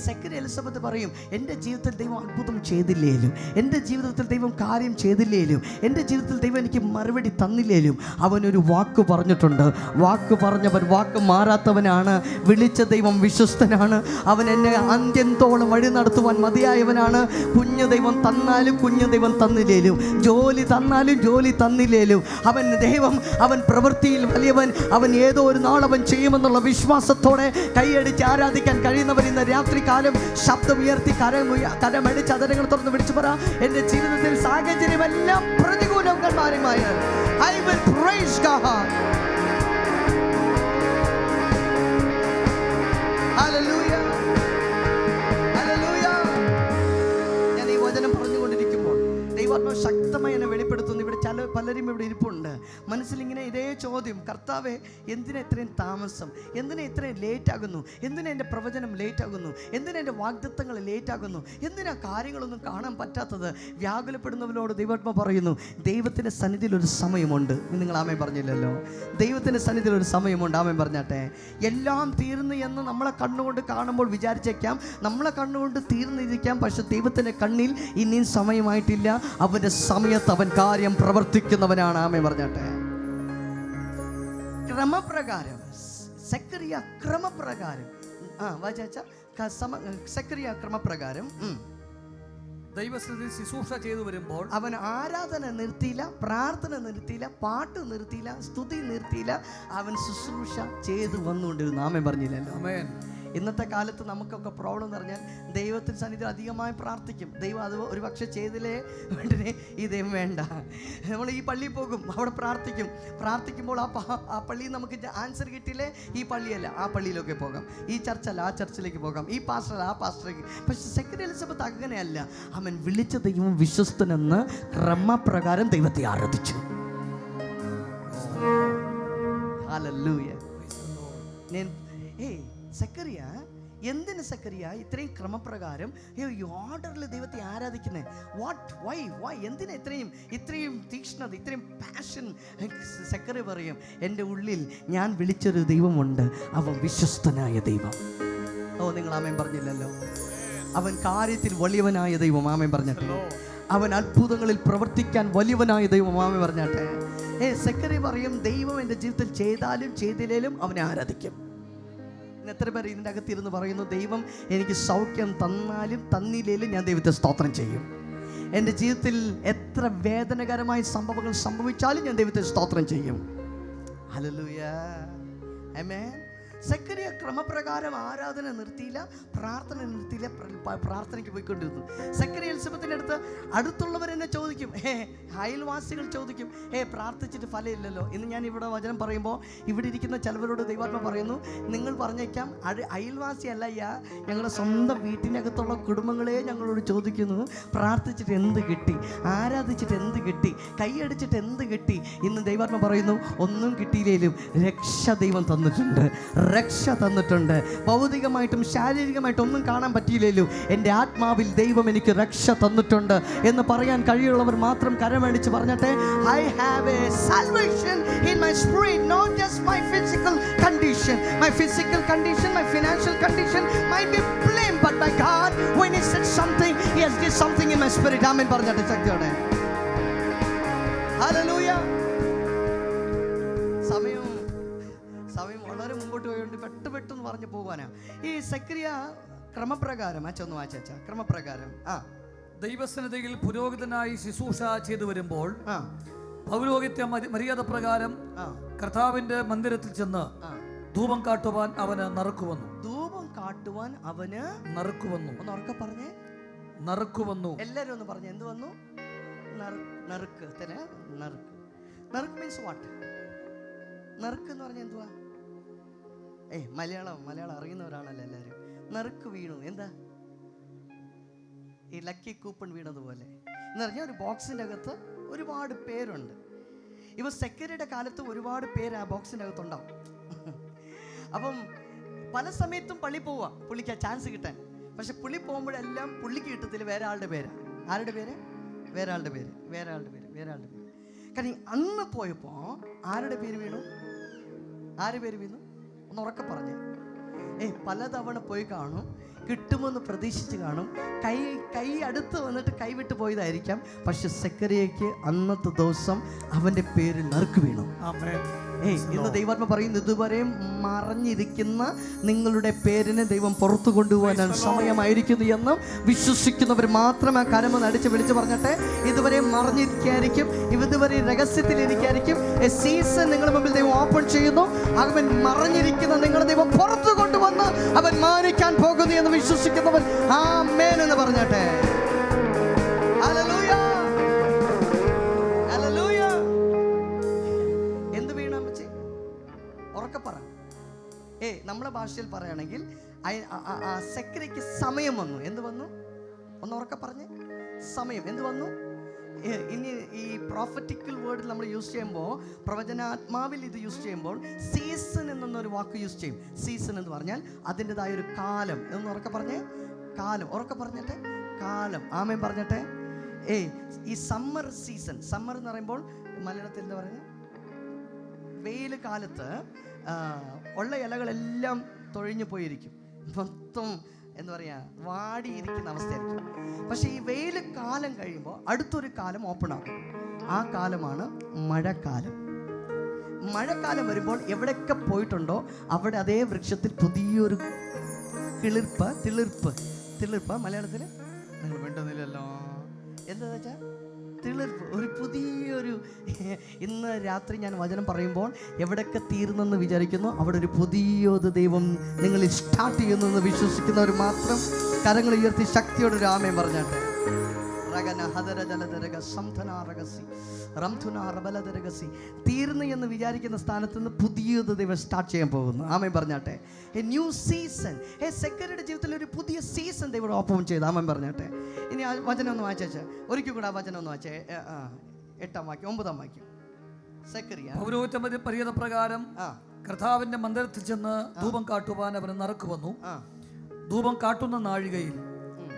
സെക്രട്ടറി എലിസബത്ത് പറയും, എൻ്റെ ജീവിതത്തിൽ ദൈവം അത്ഭുതം ചെയ്തില്ലേലും, എൻ്റെ ജീവിതത്തിൽ ദൈവം കാര്യം ചെയ്തില്ലേലും, എൻ്റെ ജീവിതത്തിൽ ദൈവം എനിക്ക് മറുപടി തന്നില്ലേലും അവനൊരു വാക്ക് പറഞ്ഞിട്ടുണ്ട്. വാക്ക് പറഞ്ഞവൻ വാക്ക് മാറാത്തവനാണ്. വിളിച്ച ദൈവം വിശ്വസ്തനാണ്. അവൻ എന്നെ അന്ത്യത്തോളം വഴി നടത്തുവാൻ മതിയായവനാണ്. കുഞ്ഞു ദൈവം തന്നാലും കുഞ്ഞു ദൈവം തന്നില്ലേലും, ജോലി തന്നാലും ജോലി തന്നില്ലേലും അവൻ ദൈവം, അവൻ പ്രവൃത്തിയിൽ വലിയവൻ. അവൻ ഏതോ ഒരു നാൾ അവൻ ചെയ്യുമെന്നുള്ള വിശ്വാസത്തോടെ കൈയടിച്ച് ആരാധിക്കാൻ കഴിയുന്നവർ ഇന്ന് രാത്രി കാലം ശബ്ദം ഉയർത്തി കരമടിച്ച് അതരങ്ങൾ തുറന്ന് വിളിച്ചു പറ, എൻ്റെ ജീവിതത്തിൽ സാഹചര്യമെല്ലാം പ്രതികൂലങ്ങൾ മാറി മാറിയാൽ I will praise God. Hallelujah. Hallelujah. ഞാൻ ഈ വചനം പറഞ്ഞുകൊണ്ടിരിക്കുമ്പോൾ ദൈവാത്മാവ് ശക്തമായി എന്നെ വെളിപ്പെടുത്തുന്നു. ഇവിടെ പലരും ഇവിടെ ഇരിപ്പുണ്ട്. മനസ്സിലിങ്ങനെ ഇതേ ചോദ്യം, കർത്താവേ എന്തിനാ ഇത്രയും താമസം, എന്തിനാ ഇത്രയും ലേറ്റ് ആകുന്നു, എന്തിനാ എൻ്റെ പ്രവചനം ലേറ്റ് ആകുന്നു, എന്തിനാ എൻ്റെ വാഗ്ദത്തങ്ങൾ ലേറ്റ് ആകുന്നു, എന്തിനാ കാര്യങ്ങളൊന്നും കാണാൻ പറ്റാത്തത്? വ്യാകുലപ്പെടുന്നവരോട് ദൈവാത്മാവ് പറയുന്നു, ദൈവത്തിൻ്റെ സന്നിധിയിൽ ഒരു സമയമുണ്ട്. നിങ്ങൾ ആമേൻ പറഞ്ഞില്ലല്ലോ, ദൈവത്തിൻ്റെ സന്നിധിയിൽ ഒരു സമയമുണ്ട്. ആമേൻ പറഞ്ഞാട്ടെ. എല്ലാം തീർന്നു എന്ന് നമ്മളെ കണ്ണുകൊണ്ട് കാണുമ്പോൾ വിചാരിച്ചേക്കാം, നമ്മളെ കണ്ണുകൊണ്ട് തീർന്നിരിക്കാം. പക്ഷെ ദൈവത്തിൻ്റെ കണ്ണിൽ ഇനിയും സമയമായിട്ടില്ല. അവൻ്റെ സമയത്ത് അവൻ കാര്യം പ്രവർത്തിക്കുന്നവനാണ്. ആമേൻ പറഞ്ഞാട്ടെ. ക്രമപ്രകാരം സെക്രട്ടറിയ ക്രമപ്രകാരം സെക്രട്ടറിയ ക്രമപ്രകാരം ദൈവസന്നിധിയിൽ ശുശ്രൂഷ ചെയ്തു വരുമ്പോൾ അവൻ ആരാധന നിർത്തിയില്ല, പ്രാർത്ഥന നിർത്തിയില്ല, പാട്ട് നിർത്തിയില്ല, സ്തുതി നിർത്തിയില്ല. അവൻ ശുശ്രൂഷ ചെയ്തു വന്നുകൊണ്ടിരുന്നു. ആമേൻ പറഞ്ഞില്ലല്ലോ. ആമേൻ. ഇന്നത്തെ കാലത്ത് നമുക്കൊക്കെ പ്രോബ്ലം എന്ന് പറഞ്ഞാൽ ദൈവത്തിന് സന്നിധി അധികമായി പ്രാർത്ഥിക്കും. ദൈവം അത് ഒരു പക്ഷേ ചെയ്തില്ലേ വേണ്ടേ, ഈ ദൈവം വേണ്ട. നമ്മൾ ഈ പള്ളിയിൽ പോകും, അവിടെ പ്രാർത്ഥിക്കുമ്പോൾ ആ പള്ളിയിൽ നമുക്ക് ആൻസർ കിട്ടിയില്ലേ, ഈ പള്ളിയല്ല ആ പള്ളിയിലൊക്കെ പോകാം, ഈ ചർച്ചല്ല ആ ചർച്ചിലേക്ക് പോകാം, ഈ പാസ്റ്ററല്ല ആ പാസ്റ്ററിലേക്ക്. പക്ഷെ സെക്കൻഡ് എലിസബത്ത് അങ്ങനെയല്ല. അവൻ വിളിച്ച ദൈവം വിശ്വസ്തനെന്ന് ക്രമപ്രകാരം ദൈവത്തെ ആരാധിച്ചു. ഹല്ലേലൂയ. സെക്കറിയ എന്തിന് സെക്കറിയ ഇത്രയും ക്രമപ്രകാരം ഈ ഓർഡറിൽ ദൈവത്തെ ആരാധിക്കുന്നത്? വൈ എന്തിനാ ഇത്രയും തീക്ഷ്ണത, ഇത്രയും പാഷൻ? സെക്കറിയ പറയും, എൻ്റെ ഉള്ളിൽ ഞാൻ വിളിച്ചൊരു ദൈവമുണ്ട്, അവൻ വിശ്വസ്തനായ ദൈവം. നിങ്ങൾ ആമേൻ പറഞ്ഞില്ലല്ലോ. അവൻ കാര്യത്തിൽ വലിയവനായ ദൈവം. ആമേൻ പറഞ്ഞിട്ടല്ലോ. അവൻ അത്ഭുതങ്ങളിൽ പ്രവർത്തിക്കാൻ വലിയവനായ ദൈവം. ആമേൻ പറഞ്ഞാട്ടെ. സെക്കറിയ പറയും, ദൈവം എൻ്റെ ജീവിതത്തിൽ ചെയ്താലും ചെയ്തില്ലേലും അവനെ ആരാധിക്കും. എത്ര പേർ ഇതിൻ്റെ അകത്തിരുന്ന് പറയുന്നു, ദൈവം എനിക്ക് സൗഖ്യം തന്നാലും തന്നില്ലേലും ഞാൻ ദൈവത്തെ സ്തോത്രം ചെയ്യും. എൻ്റെ ജീവിതത്തിൽ എത്ര വേദനകരമായ സംഭവങ്ങൾ സംഭവിച്ചാലും ഞാൻ ദൈവത്തെ സ്തോത്രം ചെയ്യും. ഹല്ലേലൂയ. ആമേൻ. സെക്കറിയ ക്രമപ്രകാരം ആരാധന നിർത്തിയില്ല, പ്രാർത്ഥന നിർത്തിയില്ല, പ്രാർത്ഥനയ്ക്ക് പോയിക്കൊണ്ടിരുന്നു. സെക്കറിയ എലിസബത്തിൻ്റെ അടുത്തുള്ളവരെന്നെ ചോദിക്കും, അയൽവാസികൾ ചോദിക്കും, പ്രാർത്ഥിച്ചിട്ട് ഫലമില്ലല്ലോ. ഇന്ന് ഞാൻ ഇവിടെ വചനം പറയുമ്പോൾ ഇവിടെ ഇരിക്കുന്ന ചിലവരോട് ദൈവാത്മ പറയുന്നു, നിങ്ങൾ പറഞ്ഞേക്കാം അയൽവാസിയല്ല, ഞങ്ങളുടെ സ്വന്തം വീട്ടിനകത്തുള്ള കുടുംബങ്ങളെ ഞങ്ങളോട് ചോദിക്കുന്നു, പ്രാർത്ഥിച്ചിട്ട് എന്ത് കിട്ടി, ആരാധിച്ചിട്ട് എന്ത് കിട്ടി, കൈയടിച്ചിട്ട് എന്ത് കിട്ടി? ഇന്ന് ദൈവാത്മ പറയുന്നു, ഒന്നും കിട്ടിയില്ലേലും രക്ഷ ദൈവം തന്നിട്ടുണ്ട്, രക്ഷ തന്നിട്ടുണ്ട്. ഭൗതികമായിട്ടും ശാരീരികമായിട്ടും ഒന്നും കാണാൻ പറ്റിയില്ലല്ലോ, എൻ്റെ ആത്മാവിൽ ദൈവം എനിക്ക് രക്ഷ തന്നിട്ടുണ്ട് എന്ന് പറയാൻ കഴിയുള്ളവർ മാത്രം കരമടിച്ച് പറഞ്ഞട്ടെ, I have a salvation in my spirit, not just my physical condition. My physical condition, my financial condition might be blame, but my God, when He said something, He has did something in my spirit. Amen പറഞ്ഞട്ടെ ശക്തിയോടെ. Hallelujah. സമയം വളരെ മുമ്പോട്ട് പോയോണ്ട് പെട്ടെന്ന് പറഞ്ഞു പോകാനാ. ഈ സെക്കറിയ ക്രമപ്രകാരം ക്രമപ്രകാരം ദൈവസന്നിധിയിൽ പുരോഹിതനായി ശുശ്രൂഷ ചെയ്തു വരുമ്പോൾ പൗരോഹിത്യ മര്യാദ പ്രകാരം കർത്താവിന്റെ മന്ദിരത്തിൽ ചെന്ന് ധൂപം കാട്ടുവാൻ അവന് നറുക്കുവന്നു. ഒന്ന് ഉറക്കെ പറഞ്ഞേ, നറുക്കുവന്നു. എല്ലാവരും ഒന്ന് പറഞ്ഞേ, എന്ത് വന്നു? നറുക്ക്. നറുക്ക് മീൻസ് വാട്ട്? നറുക്ക് എന്ന് പറഞ്ഞാൽ എന്തുവാ? മലയാളം അറിയുന്നവരാണല്ലോ എല്ലാവരും. നറുക്ക് വീണു. എന്താ? ഈ ലക്കി കൂപ്പൺ വീണതുപോലെ എന്ന് പറഞ്ഞാൽ ഒരു ബോക്സിൻ്റെ അകത്ത് ഒരുപാട് പേരുണ്ട്. ഇവ സെക്രട്ടറിയുടെ കാലത്ത് ഒരുപാട് പേര് ആ ബോക്സിൻ്റെ അകത്തുണ്ടാവും. അപ്പം പല സമയത്തും പള്ളി പോവാം പുള്ളിക്ക് ചാൻസ് കിട്ടാൻ. പക്ഷെ പുള്ളി പോകുമ്പോഴെല്ലാം പുള്ളിക്ക് കിട്ടത്തില്ല, വേറെ ആളുടെ പേരാണ്. ആരുടെ പേര്? വേറെ ആളുടെ പേര്. കാരണം അന്ന് പോയപ്പോൾ ആരുടെ പേര് വീണു? ഒന്ന് ഉറക്കെ പറഞ്ഞേ. പലതവണ പോയി കാണും, കിട്ടുമെന്ന് പ്രതീക്ഷിച്ച് കാണും, കൈ അടുത്ത് വന്നിട്ട് കൈവിട്ട് പോയതായിരിക്കാം. പക്ഷെ സെക്കറിയയ്ക്ക് അന്നത്തെ ദിവസം അവൻ്റെ പേരിൽ നറുക്ക് വീണു. ഇന്ന് ദൈവാത്മ പറയുന്നു, ഇതുവരെ മറഞ്ഞിരിക്കുന്ന നിങ്ങളുടെ പേരിനെ ദൈവം പുറത്തു കൊണ്ടുപോകാൻ സമയമായിരിക്കുന്നു എന്നും വിശ്വസിക്കുന്നവർ മാത്രം ആ കരമൊന്ന് അടിച്ച് വിളിച്ച് പറഞ്ഞിട്ടെ. ഇതുവരെ മറഞ്ഞിരിക്കായിരിക്കും, ഇതുവരെ രഹസ്യത്തിലിരിക്കായിരിക്കും. സീസൺ നിങ്ങളുടെ മുമ്പിൽ ദൈവം ഓപ്പൺ ചെയ്യുന്നു. അവൻ മറഞ്ഞിരിക്കുന്ന നിങ്ങളുടെ ദൈവം പുറത്തു കൊണ്ടുവന്ന് അവൻ മാനിക്കാൻ പോകുന്നു എന്ന് വിശ്വസിക്കുന്നവൻ ആമേൻ എന്ന് പറഞ്ഞട്ടെ. ഹല്ലേലൂയ. നമ്മളെ ഭാഷയിൽ പറയുകയാണെങ്കിൽ സെക്രട്ടറിക്ക് സമയം വന്നു. എന്ത് വന്നു? ഒന്ന് ഉറക്കെ പറഞ്ഞേ. സമയം എന്ത് വന്നു? ഇനി ഈ പ്രോഫറ്റിക്കൽ വേർഡിൽ നമ്മൾ യൂസ് ചെയ്യുമ്പോൾ, പ്രവചനാത്മാവിൽ ഇത് യൂസ് ചെയ്യുമ്പോൾ സീസൺ എന്നൊരു വാക്ക് യൂസ് ചെയ്യും. സീസൺ എന്ന് പറഞ്ഞാൽ അതിൻ്റെതായ ഒരു കാലം. എന്ന് ഉറക്കെ പറഞ്ഞേ. കാലം. ഉറക്കെ പറഞ്ഞിട്ടെ. കാലം. ആമേൻ പറഞ്ഞിട്ടെ. ഈ സമ്മർ സീസൺ, സമ്മർ എന്ന് പറയുമ്പോൾ മലയാളത്തിൽ എന്താ പറയുന്നത്? വെയിൽ കാലത്ത് ഉള്ള ഇലകളെല്ലാം തൊഴിഞ്ഞു പോയിരിക്കും, മൊത്തം എന്താ പറയുക, വാടിയിരിക്കുന്ന അവസ്ഥയായിരിക്കും. പക്ഷെ ഈ വെയിൽ കാലം കഴിയുമ്പോൾ അടുത്തൊരു കാലം ഓപ്പൺ ആകും. ആ കാലമാണ് മഴക്കാലം. മഴക്കാലം വരുമ്പോൾ എവിടെയൊക്കെ പോയിട്ടുണ്ടോ അവിടെ അതേ വൃക്ഷത്തിൽ പുതിയൊരു തിളിർപ്പ്, മലയാളത്തിൽ നിങ്ങൾ മിണ്ടുന്നില്ലല്ലോ. എന്താ വെച്ചാൽ തിളിർപ്പ്, ഒരു പുതിയൊരു ഇന്ന് രാത്രി ഞാൻ വചനം പറയുമ്പോൾ എവിടെയൊക്കെ തീർന്നെന്ന് വിചാരിക്കുന്നു അവിടെ ഒരു പുതിയൊരു ദൈവം നിങ്ങളിൽ സ്റ്റാർട്ട് ചെയ്യുന്നെന്ന് വിശ്വസിക്കുന്നവർ മാത്രം കരങ്ങൾ ഉയർത്തി ശക്തിയോട് ഒരു ആമേൻ പറഞ്ഞാട്ടെ. തീർന്നു എന്ന് വിചാരിക്കുന്ന സ്ഥാനത്ത് നിന്ന് പുതിയത് ദൈവം സ്റ്റാർട്ട് ചെയ്യാൻ പോകുന്നു. ആമേൻ പറഞ്ഞാട്ടെ. A new season. സെക്രട്ടറിയുടെ ജീവിതത്തിൽ ഒരു പുതിയ സീസൺ ദൈവം ഓപ്പൺ ചെയ്ത്. ആമേൻ പറഞ്ഞാട്ടെ. ഇനി ആ വചനം ഒന്ന് വായിച്ചേ, ഒരിക്കൽ കൂടെ ആ വചനം ഒന്ന് വായിച്ചേ. 8-ാം വാക്യം 9-ാം വാക്യം. സെക്കരിയ പൗരോഹിത്യ പ്രകാരം കർത്താവിന്റെ മന്ദിരത്തിൽ ചെന്ന് ധൂപം കാട്ടുവാൻ അവന് നറുക്ക് വന്നു. ധൂപം കാട്ടുന്ന നാഴികയിൽ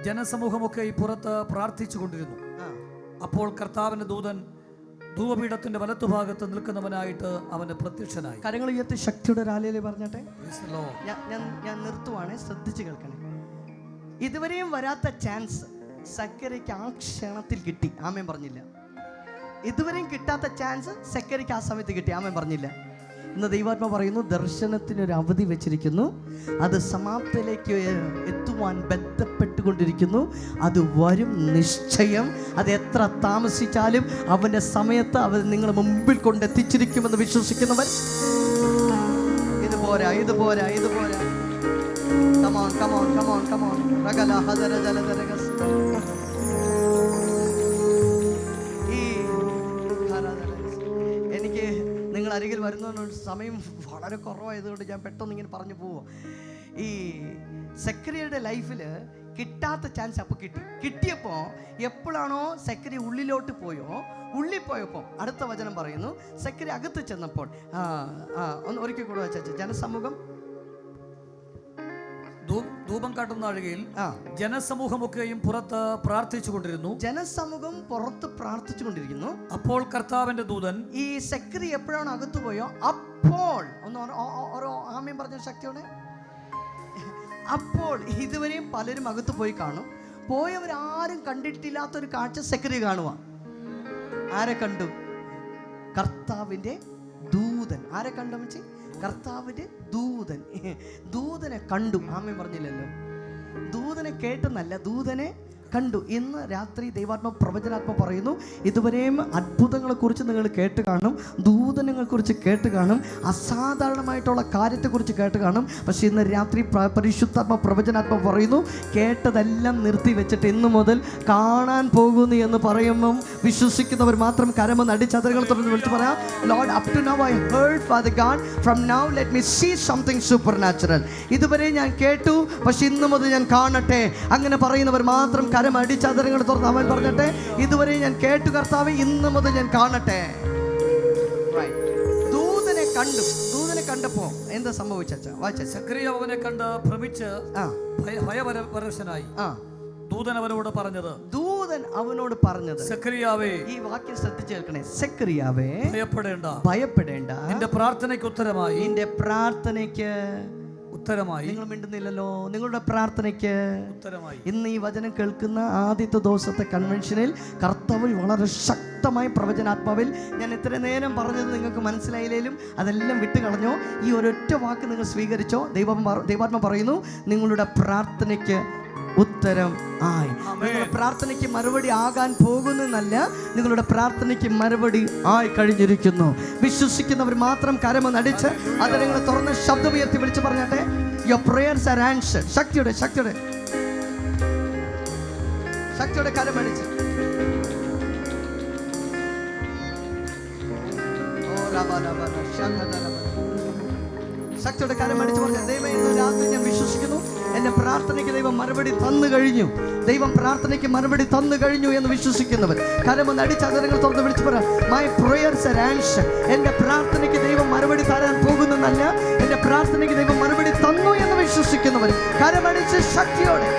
ജനസമൂഹമൊക്കെ പുറത്ത് പ്രാർത്ഥിച്ചു കൊണ്ടിരുന്നു. അപ്പോൾ കർത്താവിന്റെ ദൂതൻ ധൂപപീഠത്തിന്റെ വലത്തുഭാഗത്ത് നിൽക്കുന്നവനായിട്ട് അവന് പ്രത്യക്ഷനായി. കരങ്ങൾ ഉയർത്തി ശക്തിയുടെ രാലയിലെ പറഞ്ഞട്ടെ. ഞാൻ നിർത്തുവാണേ, ശ്രദ്ധിച്ചു കേൾക്കണേ. ഇതുവരെയും വരാത്ത ചാൻസ് സെക്രട്ടറിക്ക് ആ ക്ഷണത്തിൽ കിട്ടി. ആമേൻ പറഞ്ഞില്ല. ഇതുവരെയും കിട്ടാത്ത ചാൻസ് സെക്രട്ടറിക്ക് ആ സമയത്ത് കിട്ടി. ആമേൻ പറഞ്ഞില്ല. ഇന്ന് ദൈവാത്മ പറയുന്നു, ദർശനത്തിനൊരു അവധി വെച്ചിരിക്കുന്നു. അത് സമാപ്തിയിലേക്ക് എത്തുവാൻ ബന്ധപ്പെട്ടുകൊണ്ടിരിക്കുന്നു. അത് വരും നിശ്ചയം. അത് എത്ര താമസിച്ചാലും അവൻ്റെ സമയത്ത് അവൻ നിങ്ങളുടെ മുമ്പിൽ കൊണ്ടെത്തിച്ചിരിക്കുമെന്ന് വിശ്വസിക്കുന്നവർ ഇതുപോരാ. Come on. Ragala hadara jala daragas. എനിക്ക് നിങ്ങൾ അരികിൽ വരുന്നതുകൊണ്ട് സമയം വളരെ കുറവായതുകൊണ്ട് ഞാൻ പെട്ടെന്ന് ഇങ്ങനെ പറഞ്ഞു പോവുക. ഈ സെക്രട്ടറിയുടെ ലൈഫിൽ കിട്ടാത്ത ചാൻസ് അപ്പോൾ കിട്ടിയപ്പോൾ എപ്പോഴാണോ സെക്രട്ടറി ഉള്ളിലോട്ട് ഉള്ളിൽ പോയപ്പോൾ അടുത്ത വചനം പറയുന്നു, സെക്രട്ടറി അകത്ത് ചെന്നപ്പോൾ ഒന്ന് ഒരിക്കൽ കൂടെ വെച്ചാൽ ജനസമൂഹം ധൂപം കാട്ടുന്ന നാഴികയിൽ ജനസമൂഹമൊക്കെയും പുറത്ത് പ്രാർത്ഥിച്ചു കൊണ്ടിരുന്നു. അപ്പോൾ കർത്താവിന്റെ ദൂതൻ ഈ സെക്രട്ടറി എപ്പോഴാണ് അകത്തു പോയോ അപ്പോൾ ഓരോ ആമയും പറഞ്ഞ ശക്തിയോടെ അപ്പോൾ ഇതുവരെയും പലരും അകത്ത് പോയി കാണും. പോയവരാരും കണ്ടിട്ടില്ലാത്തൊരു കാഴ്ച സെക്രട്ടറി കാണുക. ആരെ കണ്ടു? കർത്താവിന്റെ ദൂതൻ. ആരെ കണ്ടു വെച്ച്? കർത്താവിന്റെ ദൂതനെ കണ്ടു. ആമേൻ പറഞ്ഞില്ലല്ലോ. ദൂതനെ കേട്ടെന്നല്ല, ദൂതനെ കണ്ടു. ഇന്ന് രാത്രി ദൈവാത്മ പ്രവചനാത്മ പറയുന്നു, ഇതുവരെയും അത്ഭുതങ്ങളെക്കുറിച്ച് നിങ്ങൾ കേട്ട് കാണും, ദൂതനങ്ങളെക്കുറിച്ച് കേട്ട് കാണും, അസാധാരണമായിട്ടുള്ള കാര്യത്തെക്കുറിച്ച് കേട്ട് കാണും. പക്ഷേ ഇന്ന് രാത്രി പരിശുദ്ധാത്മ പ്രവചനാത്മ പറയുന്നു, കേട്ടതെല്ലാം നിർത്തി വെച്ചിട്ട് ഇന്നു മുതൽ കാണാൻ പോകുന്നു എന്ന് പറയുമ്പം വിശ്വസിക്കുന്നവർ മാത്രം കരമൊന്ന് അടിച്ചതറുകൾ തുറന്ന് വിളിച്ച് പറയാം, Lord up to now I heard Father God, from now let me see something supernatural. ഇതുവരെ ഞാൻ കേട്ടു, പക്ഷെ ഇന്നു മുതൽ ഞാൻ കാണട്ടെ. അങ്ങനെ പറയുന്നവർ മാത്രം കരമടിച്ചതരങ്ങൾ തുറന്ന് അവൻ പറഞ്ഞട്ടെ, ഇതുവരെ ഞാൻ കേട്ടു കർത്താവേ, ഇന്ന് മുതൽ ഞാൻ കാണട്ടെ. ദൂതനെ കണ്ടപ്പോ എന്താ സംഭവിച്ചാ? സെക്രട്ടറി അവനെ കണ്ട് ഭ്രമിച്ച് ഭയപരവശനായി. ദൂതൻ അവനോട് പറഞ്ഞത് സെക്രിയാവേ, ഈ വാക്യം ശ്രദ്ധിച്ചു കേൾക്കണേ, സെക്രിയാവേ ഭയപ്പെടേണ്ട, നിന്റെ പ്രാർത്ഥനയ്ക്ക് ഉത്തരമായി. നിങ്ങൾ മിണ്ടുന്നില്ലല്ലോ. നിങ്ങളുടെ പ്രാർത്ഥനയ്ക്ക് ഉത്തരമായി. ഇന്ന് ഈ വചനം കേൾക്കുന്ന ആദ്യത്തെ ദിവസത്തെ കൺവെൻഷനിൽ കർത്താവ് വളരെ ശക്തമായി പ്രവചനാത്മാവിൽ, ഞാൻ ഇത്ര നേരം പറഞ്ഞത് നിങ്ങൾക്ക് മനസ്സിലായില്ലേലും അതെല്ലാം വിട്ടുകളഞ്ഞോ. ഈ ഒരൊറ്റ വാക്ക് നിങ്ങൾ സ്വീകരിച്ചോ. ദൈവാത്മ പറയുന്നു, നിങ്ങളുടെ പ്രാർത്ഥനയ്ക്ക് ഉത്തരം ആയി. നിങ്ങളുടെ പ്രാർത്ഥനയ്ക്ക് മറുപടി ആകാൻ പോകുന്നല്ല, നിങ്ങളുടെ പ്രാർത്ഥനയ്ക്ക് മറുപടി ആയി കഴിഞ്ഞിരിക്കുന്നു. വിശ്വസിക്കുന്നവർ മാത്രം കരമൊന്നടിച്ച് അത് നിങ്ങൾ തുറന്ന് ശബ്ദമുയർത്തി വിളിച്ച് പറഞ്ഞാട്ടെ, your prayers are answered. ശക്തിയോടെ കരമടിച്ച് ശക്തിയോടെ കരമടിച്ച് പറഞ്ഞ ദൈവം, ഇന്ന് രാത്രി ഞാൻ വിശ്വസിക്കുന്നു എൻ്റെ പ്രാർത്ഥനയ്ക്ക് ദൈവം മറുപടി തന്നു കഴിഞ്ഞു. ദൈവം പ്രാർത്ഥനയ്ക്ക് മറുപടി തന്നു കഴിഞ്ഞു എന്ന് വിശ്വസിക്കുന്നവർ കരമൊന്ന് അടിച്ചതരങ്ങൾ തുറന്ന് വിളിച്ചു പറ, മൈ പ്രേയേഴ്സ് ആർ ആൻസർഡ്. എൻ്റെ പ്രാർത്ഥനയ്ക്ക് ദൈവം മറുപടി തരാൻ പോകുന്നതല്ല, എൻ്റെ പ്രാർത്ഥനയ്ക്ക് ദൈവം മറുപടി തന്നു എന്ന് വിശ്വസിക്കുന്നവർ കരമടിച്ച് ശക്തിയോടെ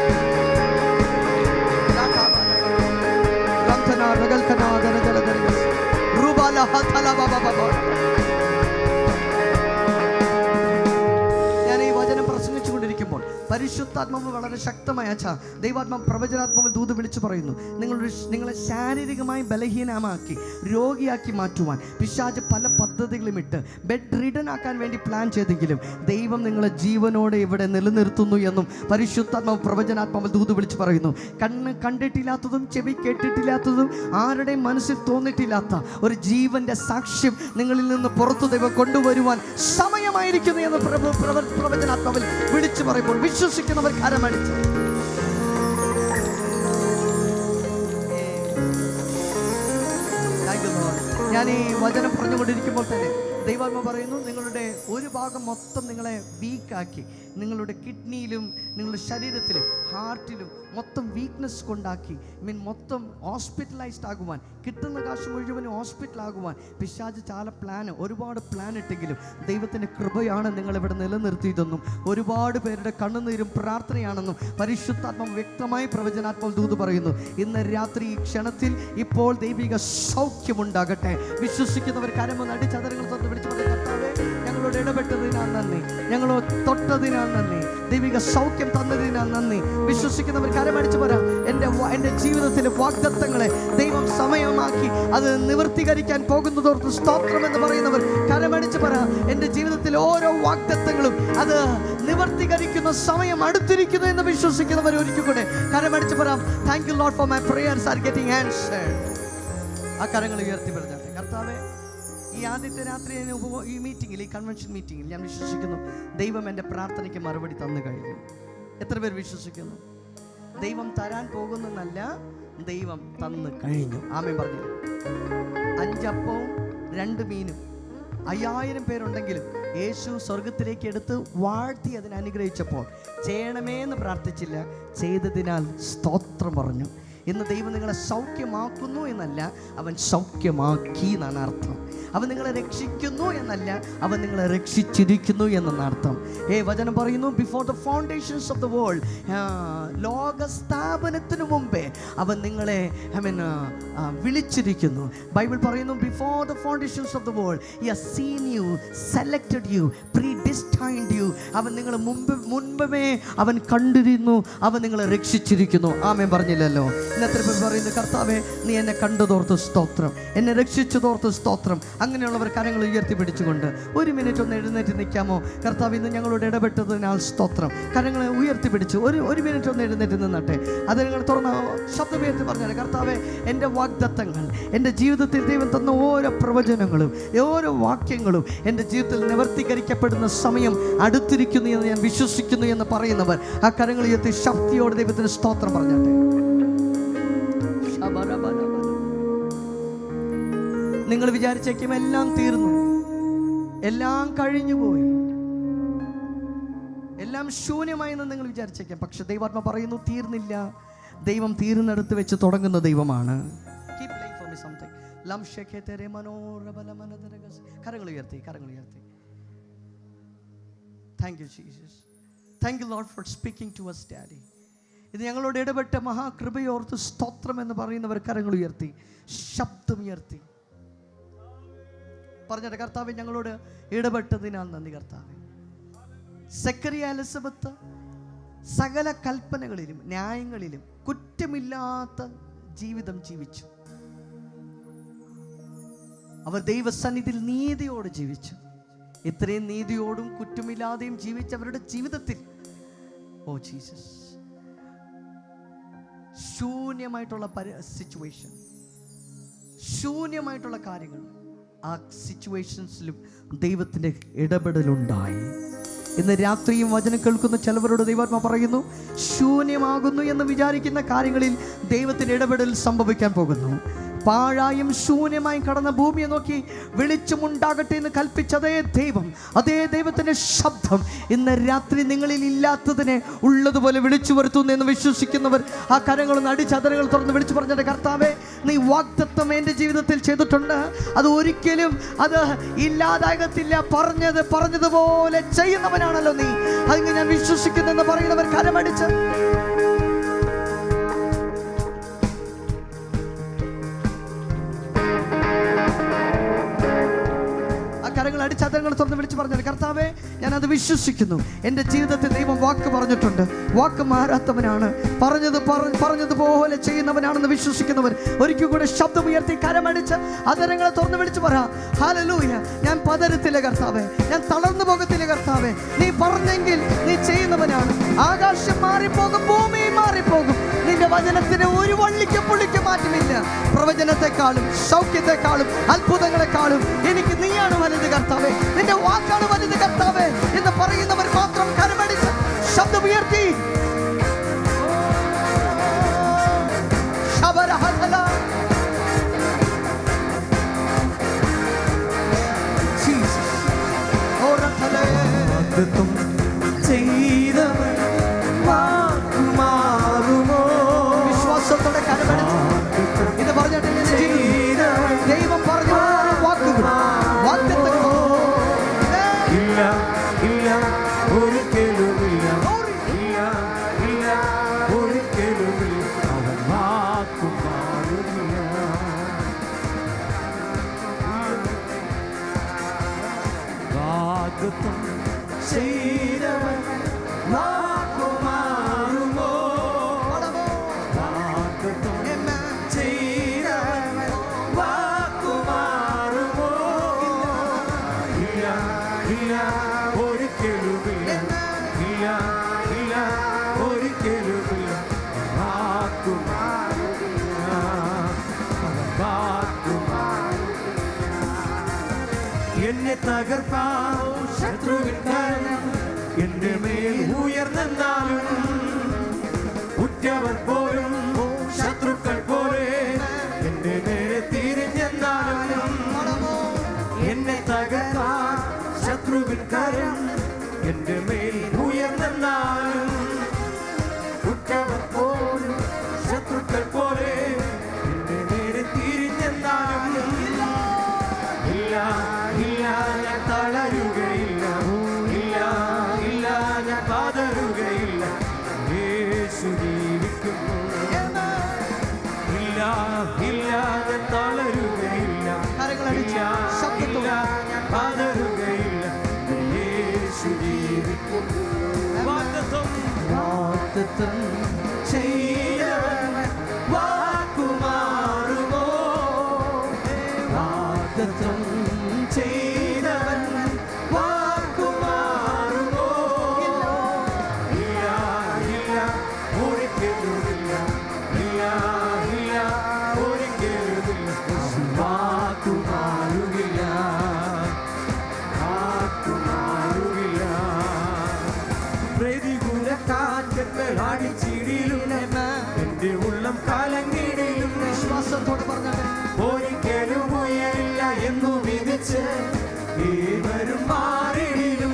പരിശുദ്ധാത്മാവ് വളരെ ശക്തമായ ദൈവാത്മാവ് പ്രവചനാത്മാവ് ദൂത് വിളിച്ചു പറയുന്നു, നിങ്ങളെ ശാരീരികമായി ബലഹീനമാക്കി രോഗിയാക്കി മാറ്റുവാൻ പിശാച് പല പദ്ധതികളും ഇട്ട് ബെഡ് റിഡൻ ആക്കാൻ വേണ്ടി പ്ലാൻ ചെയ്തെങ്കിലും ദൈവം നിങ്ങളെ ജീവനോടെ ഇവിടെ നിലനിർത്തുന്നു എന്നും പരിശുദ്ധാത്മാവ് പ്രവചനാത്മാവ് ദൂത് വിളിച്ചു പറയുന്നു. കണ്ണ് കണ്ടിട്ടില്ലാത്തതും ചെവി കേട്ടിട്ടില്ലാത്തതും ആരുടെയും മനസ്സിൽ തോന്നിട്ടില്ലാത്ത ഒരു ജീവന്റെ സാക്ഷ്യം നിങ്ങളിൽ നിന്ന് പുറത്തു ദൈവം കൊണ്ടുവരുവാൻ സമയമായിരിക്കുന്നു എന്ന് പ്രവചനാത്മാവിൽ വിളിച്ചു പറയുമ്പോൾ വിശ്വസിക്കുന്നവർ കരമടിച്ച് ഞാൻ ഈ വചനം പറഞ്ഞുകൊണ്ടിരിക്കുമ്പോൾ തന്നെ ദൈവാത്മ പറയുന്നു, നിങ്ങളുടെ ഒരു ഭാഗം മൊത്തം നിങ്ങളെ വീക്കാക്കി, നിങ്ങളുടെ കിഡ്നിയിലും നിങ്ങളുടെ ശരീരത്തിലും ഹാർട്ടിലും മൊത്തം വീക്ക്നെസ് കൊണ്ടാക്കി, മൊത്തം ഹോസ്പിറ്റലൈസ്ഡ് ആകുവാൻ, കിട്ടുന്ന കാശ് മുഴുവനും ഹോസ്പിറ്റലാകുവാൻ പിശാച് ഒരുപാട് പ്ലാൻ ഇട്ടെങ്കിലും ദൈവത്തിൻ്റെ കൃപയാണ് നിങ്ങളിവിടെ നിലനിർത്തിയതെന്നും ഒരുപാട് പേരുടെ കണ്ണുനീരും പ്രാർത്ഥനയാണെന്നും പരിശുദ്ധാത്മാവ് വ്യക്തമായി പ്രവചനാത്മാവ് ദൂത് പറയുന്നു. ഇന്ന് രാത്രി ഈ ക്ഷണത്തിൽ ഇപ്പോൾ ദൈവിക സൗഖ്യമുണ്ടാകട്ടെ. വിശ്വസിക്കുന്നവർ കരമൊന്ന് അടിച്ചതരങ്ങൾ തൊട്ട് വിളിച്ചു പറഞ്ഞു, കർത്താവേ ഞങ്ങളോട് ഇടപെട്ടതിനാൽ നന്ദി, ഞങ്ങളോ തൊട്ടതിനാൽ നന്ദി, ദൈവിക സൗഖ്യം തന്നതിനാൽ നന്ദി. വിശ്വസിക്കുന്നവർ കരമടിച്ചു പറയാം, എൻ്റെ ജീവിതത്തിലെ വാഗ്ദത്തങ്ങളെ ദൈവം സമയമാക്കി അത് നിവർത്തീകരിക്കാൻ പോകുന്നതോർത്ത് സ്തോത്രം എന്ന് പറയുന്നവർ കരമടിച്ചു പറയാം, എൻ്റെ ജീവിതത്തിലെ ഓരോ വാഗ്ദത്തങ്ങളും അത് നിവർത്തീകരിക്കുന്ന സമയം അടുത്തിരിക്കുന്നു എന്ന് വിശ്വസിക്കുന്നവർ ഒരിക്കൽ കൂടെ കരമടിച്ചു പറയാം. Thank you Lord for my prayers are getting answered. ആ കരങ്ങൾ ഉയർത്തി പറഞ്ഞാട്ടെ. കർത്താവേ, ഈ ആദ്യത്തെ രാത്രി ഈ മീറ്റിങ്ങിൽ, ഈ കൺവെൻഷൻ മീറ്റിങ്ങിൽ ഞാൻ വിശ്വസിക്കുന്നു ദൈവം എൻ്റെ പ്രാർത്ഥനയ്ക്ക് മറുപടി തന്നു കഴിഞ്ഞു. എത്ര പേർ വിശ്വസിക്കുന്നു? ദൈവം തരാൻ പോകുന്നല്ല, ദൈവം തന്നു കഴിഞ്ഞു. ആമേൻ പറഞ്ഞു. 5 അപ്പവും 2 മീനും 5000 പേരുണ്ടെങ്കിലും യേശു സ്വർഗത്തിലേക്ക് എടുത്ത് വാഴ്ത്തി അതിനെ അനുഗ്രഹിച്ചപ്പോൾ ചെയ്യണമേ എന്ന് പ്രാർത്ഥിച്ചില്ല, ചെയ്തതിനാൽ സ്തോത്രം പറഞ്ഞു. ഇന്ന് ദൈവം നിങ്ങളെ സൗഖ്യമാക്കുന്നു എന്നല്ല, അവൻ സൗഖ്യമാക്കി എന്നാണ് അർത്ഥം. അവൻ നിങ്ങളെ രക്ഷിക്കുന്നു എന്നല്ല, അവൻ നിങ്ങളെ രക്ഷിച്ചിരിക്കുന്നു എന്നാണ് അർത്ഥം. വചനം പറയുന്നു, before the foundations of the world, ലോക സ്ഥാപനത്തിന് മുമ്പേ അവൻ നിങ്ങളെ വിളിച്ചിരിക്കുന്നു. ബൈബിൾ പറയുന്നു, before the foundations of the world he has seen you, selected you, predestined you. അവൻ നിങ്ങളെ മുൻപേ അവൻ കണ്ടിരുന്നു, അവൻ നിങ്ങളെ രക്ഷിച്ചിരിക്കുന്നു. ആമേൻ പറഞ്ഞില്ലല്ലോ. ഇന്നത്തെ പേർ പറയുന്നു, കർത്താവേ നീ എന്നെ കണ്ടതോർത്ത് സ്തോത്രം, എന്നെ രക്ഷിച്ചതോർത്ത് സ്തോത്രം. അങ്ങനെയുള്ളവർ കരങ്ങൾ ഉയർത്തി പിടിച്ചുകൊണ്ട് 1 മിനിറ്റ് ഒന്ന് എഴുന്നേറ്റ് നിൽക്കാമോ? കർത്താവ് ഇന്ന് ഞങ്ങളോട് ഇടപെട്ടതിനാൽ സ്തോത്രം. കരങ്ങളെ ഉയർത്തി പിടിച്ച് ഒരു മിനിറ്റ് ഒന്ന് എഴുന്നേറ്റ് നിന്നട്ടെ. അത് നിങ്ങൾ തുറന്ന ശബ്ദമുയർത്തി പറഞ്ഞാൽ, കർത്താവേ എൻ്റെ വാഗ്ദത്തങ്ങൾ, എൻ്റെ ജീവിതത്തിൽ ദൈവം തന്ന ഓരോ പ്രവചനങ്ങളും ഓരോ വാക്യങ്ങളും എൻ്റെ ജീവിതത്തിൽ നിവർത്തീകരിക്കപ്പെടുന്ന സമയം അടുത്തിരിക്കുന്നു എന്ന് ഞാൻ വിശ്വസിക്കുന്നു എന്ന് പറയുന്നവർ ആ കരങ്ങൾ ഉയർത്തി ശക്തിയോടെ ദൈവത്തിന് സ്തോത്രം പറഞ്ഞാട്ടെ. നിങ്ങൾ വിചാരിച്ചേക്കും എല്ലാം തീർന്നു, എല്ലാം കഴിഞ്ഞുപോയി, എല്ലാം ശൂന്യമായി എന്ന് നിങ്ങൾ വിചാരിച്ചേക്കാം. പക്ഷെ ദൈവാത്മ പറയുന്നു, തീർന്നില്ല. ദൈവം തീർന്നെടുത്ത് വെച്ച് തുടങ്ങുന്ന ദൈവമാണ്. കരങ്ങൾ ഉയർത്തി, കരങ്ങൾ ഉയർത്തി. Thank you Jesus. Thank you Lord for speaking to us, daddy. ഇത് ഞങ്ങളോട് ഇടപെട്ട മഹാകൃപയോർത്ത് സ്തോത്രം എന്ന് പറയുന്നവർ കരങ്ങൾ ഉയർത്തി, ശബ്ദമുയർത്തി പറഞ്ഞിട്ട്, കർത്താവേ ഞങ്ങളോട് ഇടപെട്ടതിനാൽ നന്ദി. കർത്താവേ, സെക്കറിയ എലിസബത്ത് സകല കൽപ്പനകളിലും ന്യായങ്ങളിലും കുറ്റമില്ലാത്ത ജീവിതം ജീവിച്ചു. അവർ ദൈവസന്നിധിയിൽ നീതിയോട് ജീവിച്ചു. ഇത്രയും നീതിയോടും കുറ്റമില്ലാതെയും ജീവിച്ചവരുടെ ജീവിതത്തിൽ, ഓ ജീസസ്, ശൂന്യമായിട്ടുള്ള സിറ്റുവേഷൻ, ശൂന്യമായിട്ടുള്ള കാര്യങ്ങൾ, ആ സിറ്റുവേഷൻസിലും ദൈവത്തിൻ്റെ ഇടപെടലുണ്ടായി. ഇന്ന് രാത്രിയും വചനം കേൾക്കുന്ന ചിലവരോട് ദൈവാത്മാ പറയുന്നു, ശൂന്യമാകുന്നു എന്ന് വിചാരിക്കുന്ന കാര്യങ്ങളിൽ ദൈവത്തിൻ്റെ ഇടപെടൽ സംഭവിക്കാൻ പോകുന്നു. പാഴായും ശൂന്യമായും കടന്ന ഭൂമിയെ നോക്കി വെളിച്ചമുണ്ടാകട്ടെ എന്ന് കൽപ്പിച്ച അതേ ദൈവത്തിൻ്റെ ശബ്ദം ഇന്ന് രാത്രി നിങ്ങളിൽ ഇല്ലാത്തതിനെ ഉള്ളതുപോലെ വിളിച്ചു വരുത്തുന്നു എന്ന് വിശ്വസിക്കുന്നവർ ആ കരങ്ങളൊന്ന് അടിച്ചതരങ്ങൾ തുറന്ന് വിളിച്ചു പറഞ്ഞിട്ട്, കർത്താവേ നീ വാഗ്ദത്തം എൻ്റെ ജീവിതത്തിൽ ചെയ്തിട്ടുണ്ട്, അത് ഒരിക്കലും അത് ഇല്ലാതാകത്തില്ല, പറഞ്ഞതുപോലെ ചെയ്യുന്നവനാണല്ലോ നീ, അതിന് ഞാൻ വിശ്വസിക്കുന്നെന്ന് പറയുന്നവർ കരമടിച്ച് കരങ്ങൾ അടിച്ച് അതരങ്ങൾ തുറന്ന് വിളിച്ച് പറഞ്ഞാൽ, കർത്താവേ ഞാനത് വിശ്വസിക്കുന്നു. എൻ്റെ ജീവിതത്തിൽ ദൈവം വാക്ക് പറഞ്ഞിട്ടുണ്ട്. വാക്ക് മാറാത്തവനാണ്, പറഞ്ഞതുപോലെ ചെയ്യുന്നവനാണെന്ന് വിശ്വസിക്കുന്നവൻ ഒരിക്കൽ കൂടെ ശബ്ദമുയർത്തി കരമടിച്ച് അതരങ്ങളെ തുറന്ന് വിളിച്ച് പറ, ഹല്ലേലൂയ. ഞാൻ പതരത്തില്ല കർത്താവേ, ഞാൻ തളർന്നു പോകത്തില്ല കർത്താവേ. നീ പറഞ്ഞെങ്കിൽ നീ ചെയ്യുന്നവനാണ്. ആകാശം മാറിപ്പോകും, ഭൂമി മാറിപ്പോകും, നിന്റെ വചനത്തിന് ഒരു വള്ളിക്ക് പുള്ളിക്ക് മാറ്റമില്ല. പ്രവചനത്തെക്കാളും സൗഖ്യത്തെക്കാളും അത്ഭുതങ്ങളെക്കാളും എനിക്ക് നീയാണ് വലുത് കർത്താവേ, നിന്റെ വാക്കാണ് വലുത് കർത്താവേ എന്ന് പറയുന്നവർ മാത്രം കരമടിച്ച് ശബ്ദമുയർത്തി വിശ്വാസത്തോടെ കരമടിച്ച് ഇത് പറഞ്ഞിട്ട് ദൈവം പറഞ്ഞു വാക്കുകൾ എന്നെ തകർപ്പാൻ ശത്രുവിൻ കരം എന്റെ മേൽ ഉയർന്നാലും ഉറ്റവർ പോലും ശത്രുക്കൾ പോലെ എന്റെ നേരെ തിരിഞ്ഞെന്നാലും എന്നെ തകർപ്പാൻ ശത്രുവിൻ കരം എന്റെ മേൽ ഉയർന്നാലും ഉറ്റവർ പോലും ശത്രുക്കൾ പോലെ എന്റെ നേരെ തിരിഞ്ഞെന്നാലും ഞാൻ തളരുകയില്ല, ഞാൻ പതറുകയില്ല. യേശു ജീവിക്കുന്നു. ഞാൻ തളരുകയില്ല, ഞാൻ പതറുകയില്ല. യേശു ജീവിക്കുന്നു. വാഗ്ദത്തം ചെയ്തവൻ വാക്കുമാറുമോ? വാഗ്ദത്തം ചെയ്തവൻ വാക്കുമാറുമോ? ഇല്ല ഒരിക്കലുമില്ല, ഇല്ല ഒരിക്കലുമില്ല. വാക്കുമാറുകില്ല, വാക്കുമാറുകില്ല. പ്രതികൂല കാറ്റങ്ങൾ അടിച്ചിടിലും എന്റെ ഉള്ളം കലങ്ങിടിലും വിശ്വാസത്തോടെ പറഞ്ഞാൽ ഒരിക്കലും ഉയരില്ല എന്നു വിധിച്ച് ഏവരും മാറിയിലും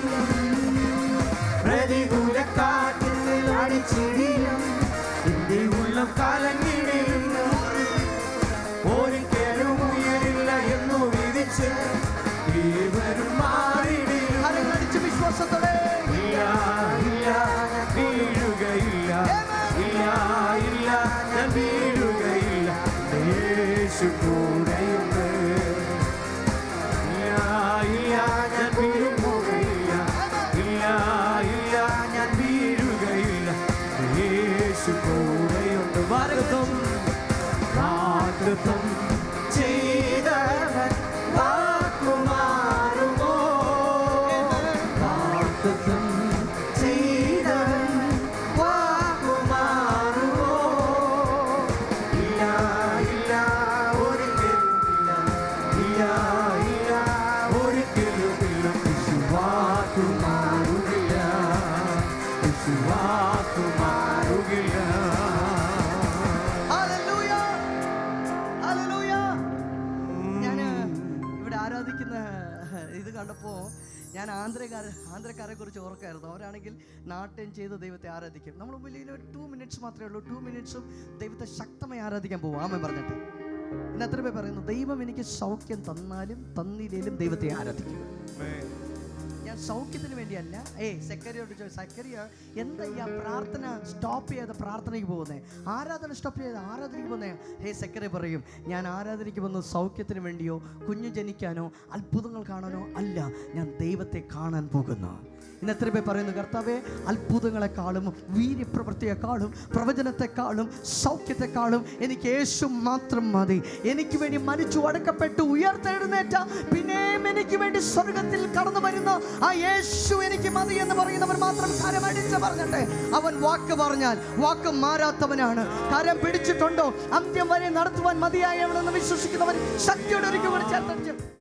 പ്രതികൂല കാറ്റിൽ അടിച്ചിടിലും എന്റെ ഉള്ളം കലങ്ങിടിലും ഒരിക്കലും ഉയരില്ല എന്നു വിധിച്ച് ഏവരും മാറിയിലും അടിച്ച് വിശ്വാസത്തോടെ വീഴുകയില്ല, ഇല്ല ഞാൻ വീഴുകയില്ല. യേശു കൂടെയുണ്ട്. ഞാൻ വീഴുകയില്ല, ഇല്ല ഞാൻ വീഴുകയില്ല. യേശു കൂടെയുണ്ട്. വാഗ്ദത്തം ചെയ്തവൻ വാക്കുമാറുമോ? വാഗ്ദത്തം ചെയ്തവൻ വാക്കുമാറുമോ? ഇല്ല ഒരിക്കലുമില്ല, ഇല്ല ഒരിക്കലുമില്ല. വാക്കുമാറുകില്ല, വാക്കുമാറുകില്ല. ഞാന് ഇവിടെ ആരാധിക്കുന്ന ഇത് കണ്ടപ്പോൾ ഞാൻ ആന്ധ്രക്കാരെ കുറിച്ച് ഓർക്കായിരുന്നു. അവരാണെങ്കിൽ നാട്യം ചെയ്ത് ദൈവത്തെ ആരാധിക്കും. നമ്മൾ മുമ്പിൽ ഒരു 2 മിനിറ്റ്സ് മാത്രമേ ഉള്ളൂ. 2 മിനിറ്റ്സും ദൈവത്തെ ശക്തമായി ആരാധിക്കാൻ പോകും. ആമേൻ പറഞ്ഞിട്ട് ഇന്ന് എത്ര പേർ പറയുന്നു, ദൈവം എനിക്ക് സൗഖ്യം തന്നാലും തന്നില്ലേലും ദൈവത്തെ ആരാധിക്കുക. ഞാൻ ഞാൻ സൗഖ്യത്തിന് വേണ്ടിയല്ല. സെക്രട്ടറിയോട് ചോദിച്ചു, സെക്രട്ടറിയ എന്താ ഈ പ്രാർത്ഥന സ്റ്റോപ്പ് ചെയ്ത് പ്രാർത്ഥനയ്ക്ക് പോകുന്നത്, ആരാധന സ്റ്റോപ്പ് ചെയ്ത് ആരാധനയ്ക്ക് പോകുന്നത്? സെക്രട്ടറി പറയും, ഞാൻ ആരാധനയ്ക്ക് വന്നത് സൗഖ്യത്തിന് വേണ്ടിയോ കുഞ്ഞു ജനിക്കാനോ അത്ഭുതങ്ങൾ കാണാനോ അല്ല, ഞാൻ ദൈവത്തെ കാണാൻ പോകുന്നു. ഇന്ന് എത്ര പേർ പറയുന്നു, കർത്താവേ, അത്ഭുതങ്ങളെക്കാളും വീര്യപ്രവൃത്തിയെക്കാളും പ്രവചനത്തെക്കാളും സൗഖ്യത്തെക്കാളും എനിക്ക് യേശു മാത്രം മതി. എനിക്ക് വേണ്ടി മരിച്ചു അടക്കപ്പെട്ടു ഉയർത്തെഴുന്നേറ്റ പിന്നെയും എനിക്ക് വേണ്ടി സ്വർഗത്തിൽ കടന്നു വരുന്ന ആ യേശു എനിക്ക് മതി എന്ന് പറയുന്നവർ മാത്രം കരം അടിച്ച് പറഞ്ഞിട്ട്. അവൻ വാക്ക് പറഞ്ഞാൽ വാക്ക് മാറാത്തവനാണ്. കരം പിടിച്ചിട്ടുണ്ടോ അന്ത്യം വരെ നടത്തുവാൻ മതിയായവനെന്ന് വിശ്വസിക്കുന്നവൻ ശക്തിയോടെ ഒരിക്കൽ ചേർത്തടിച്ച്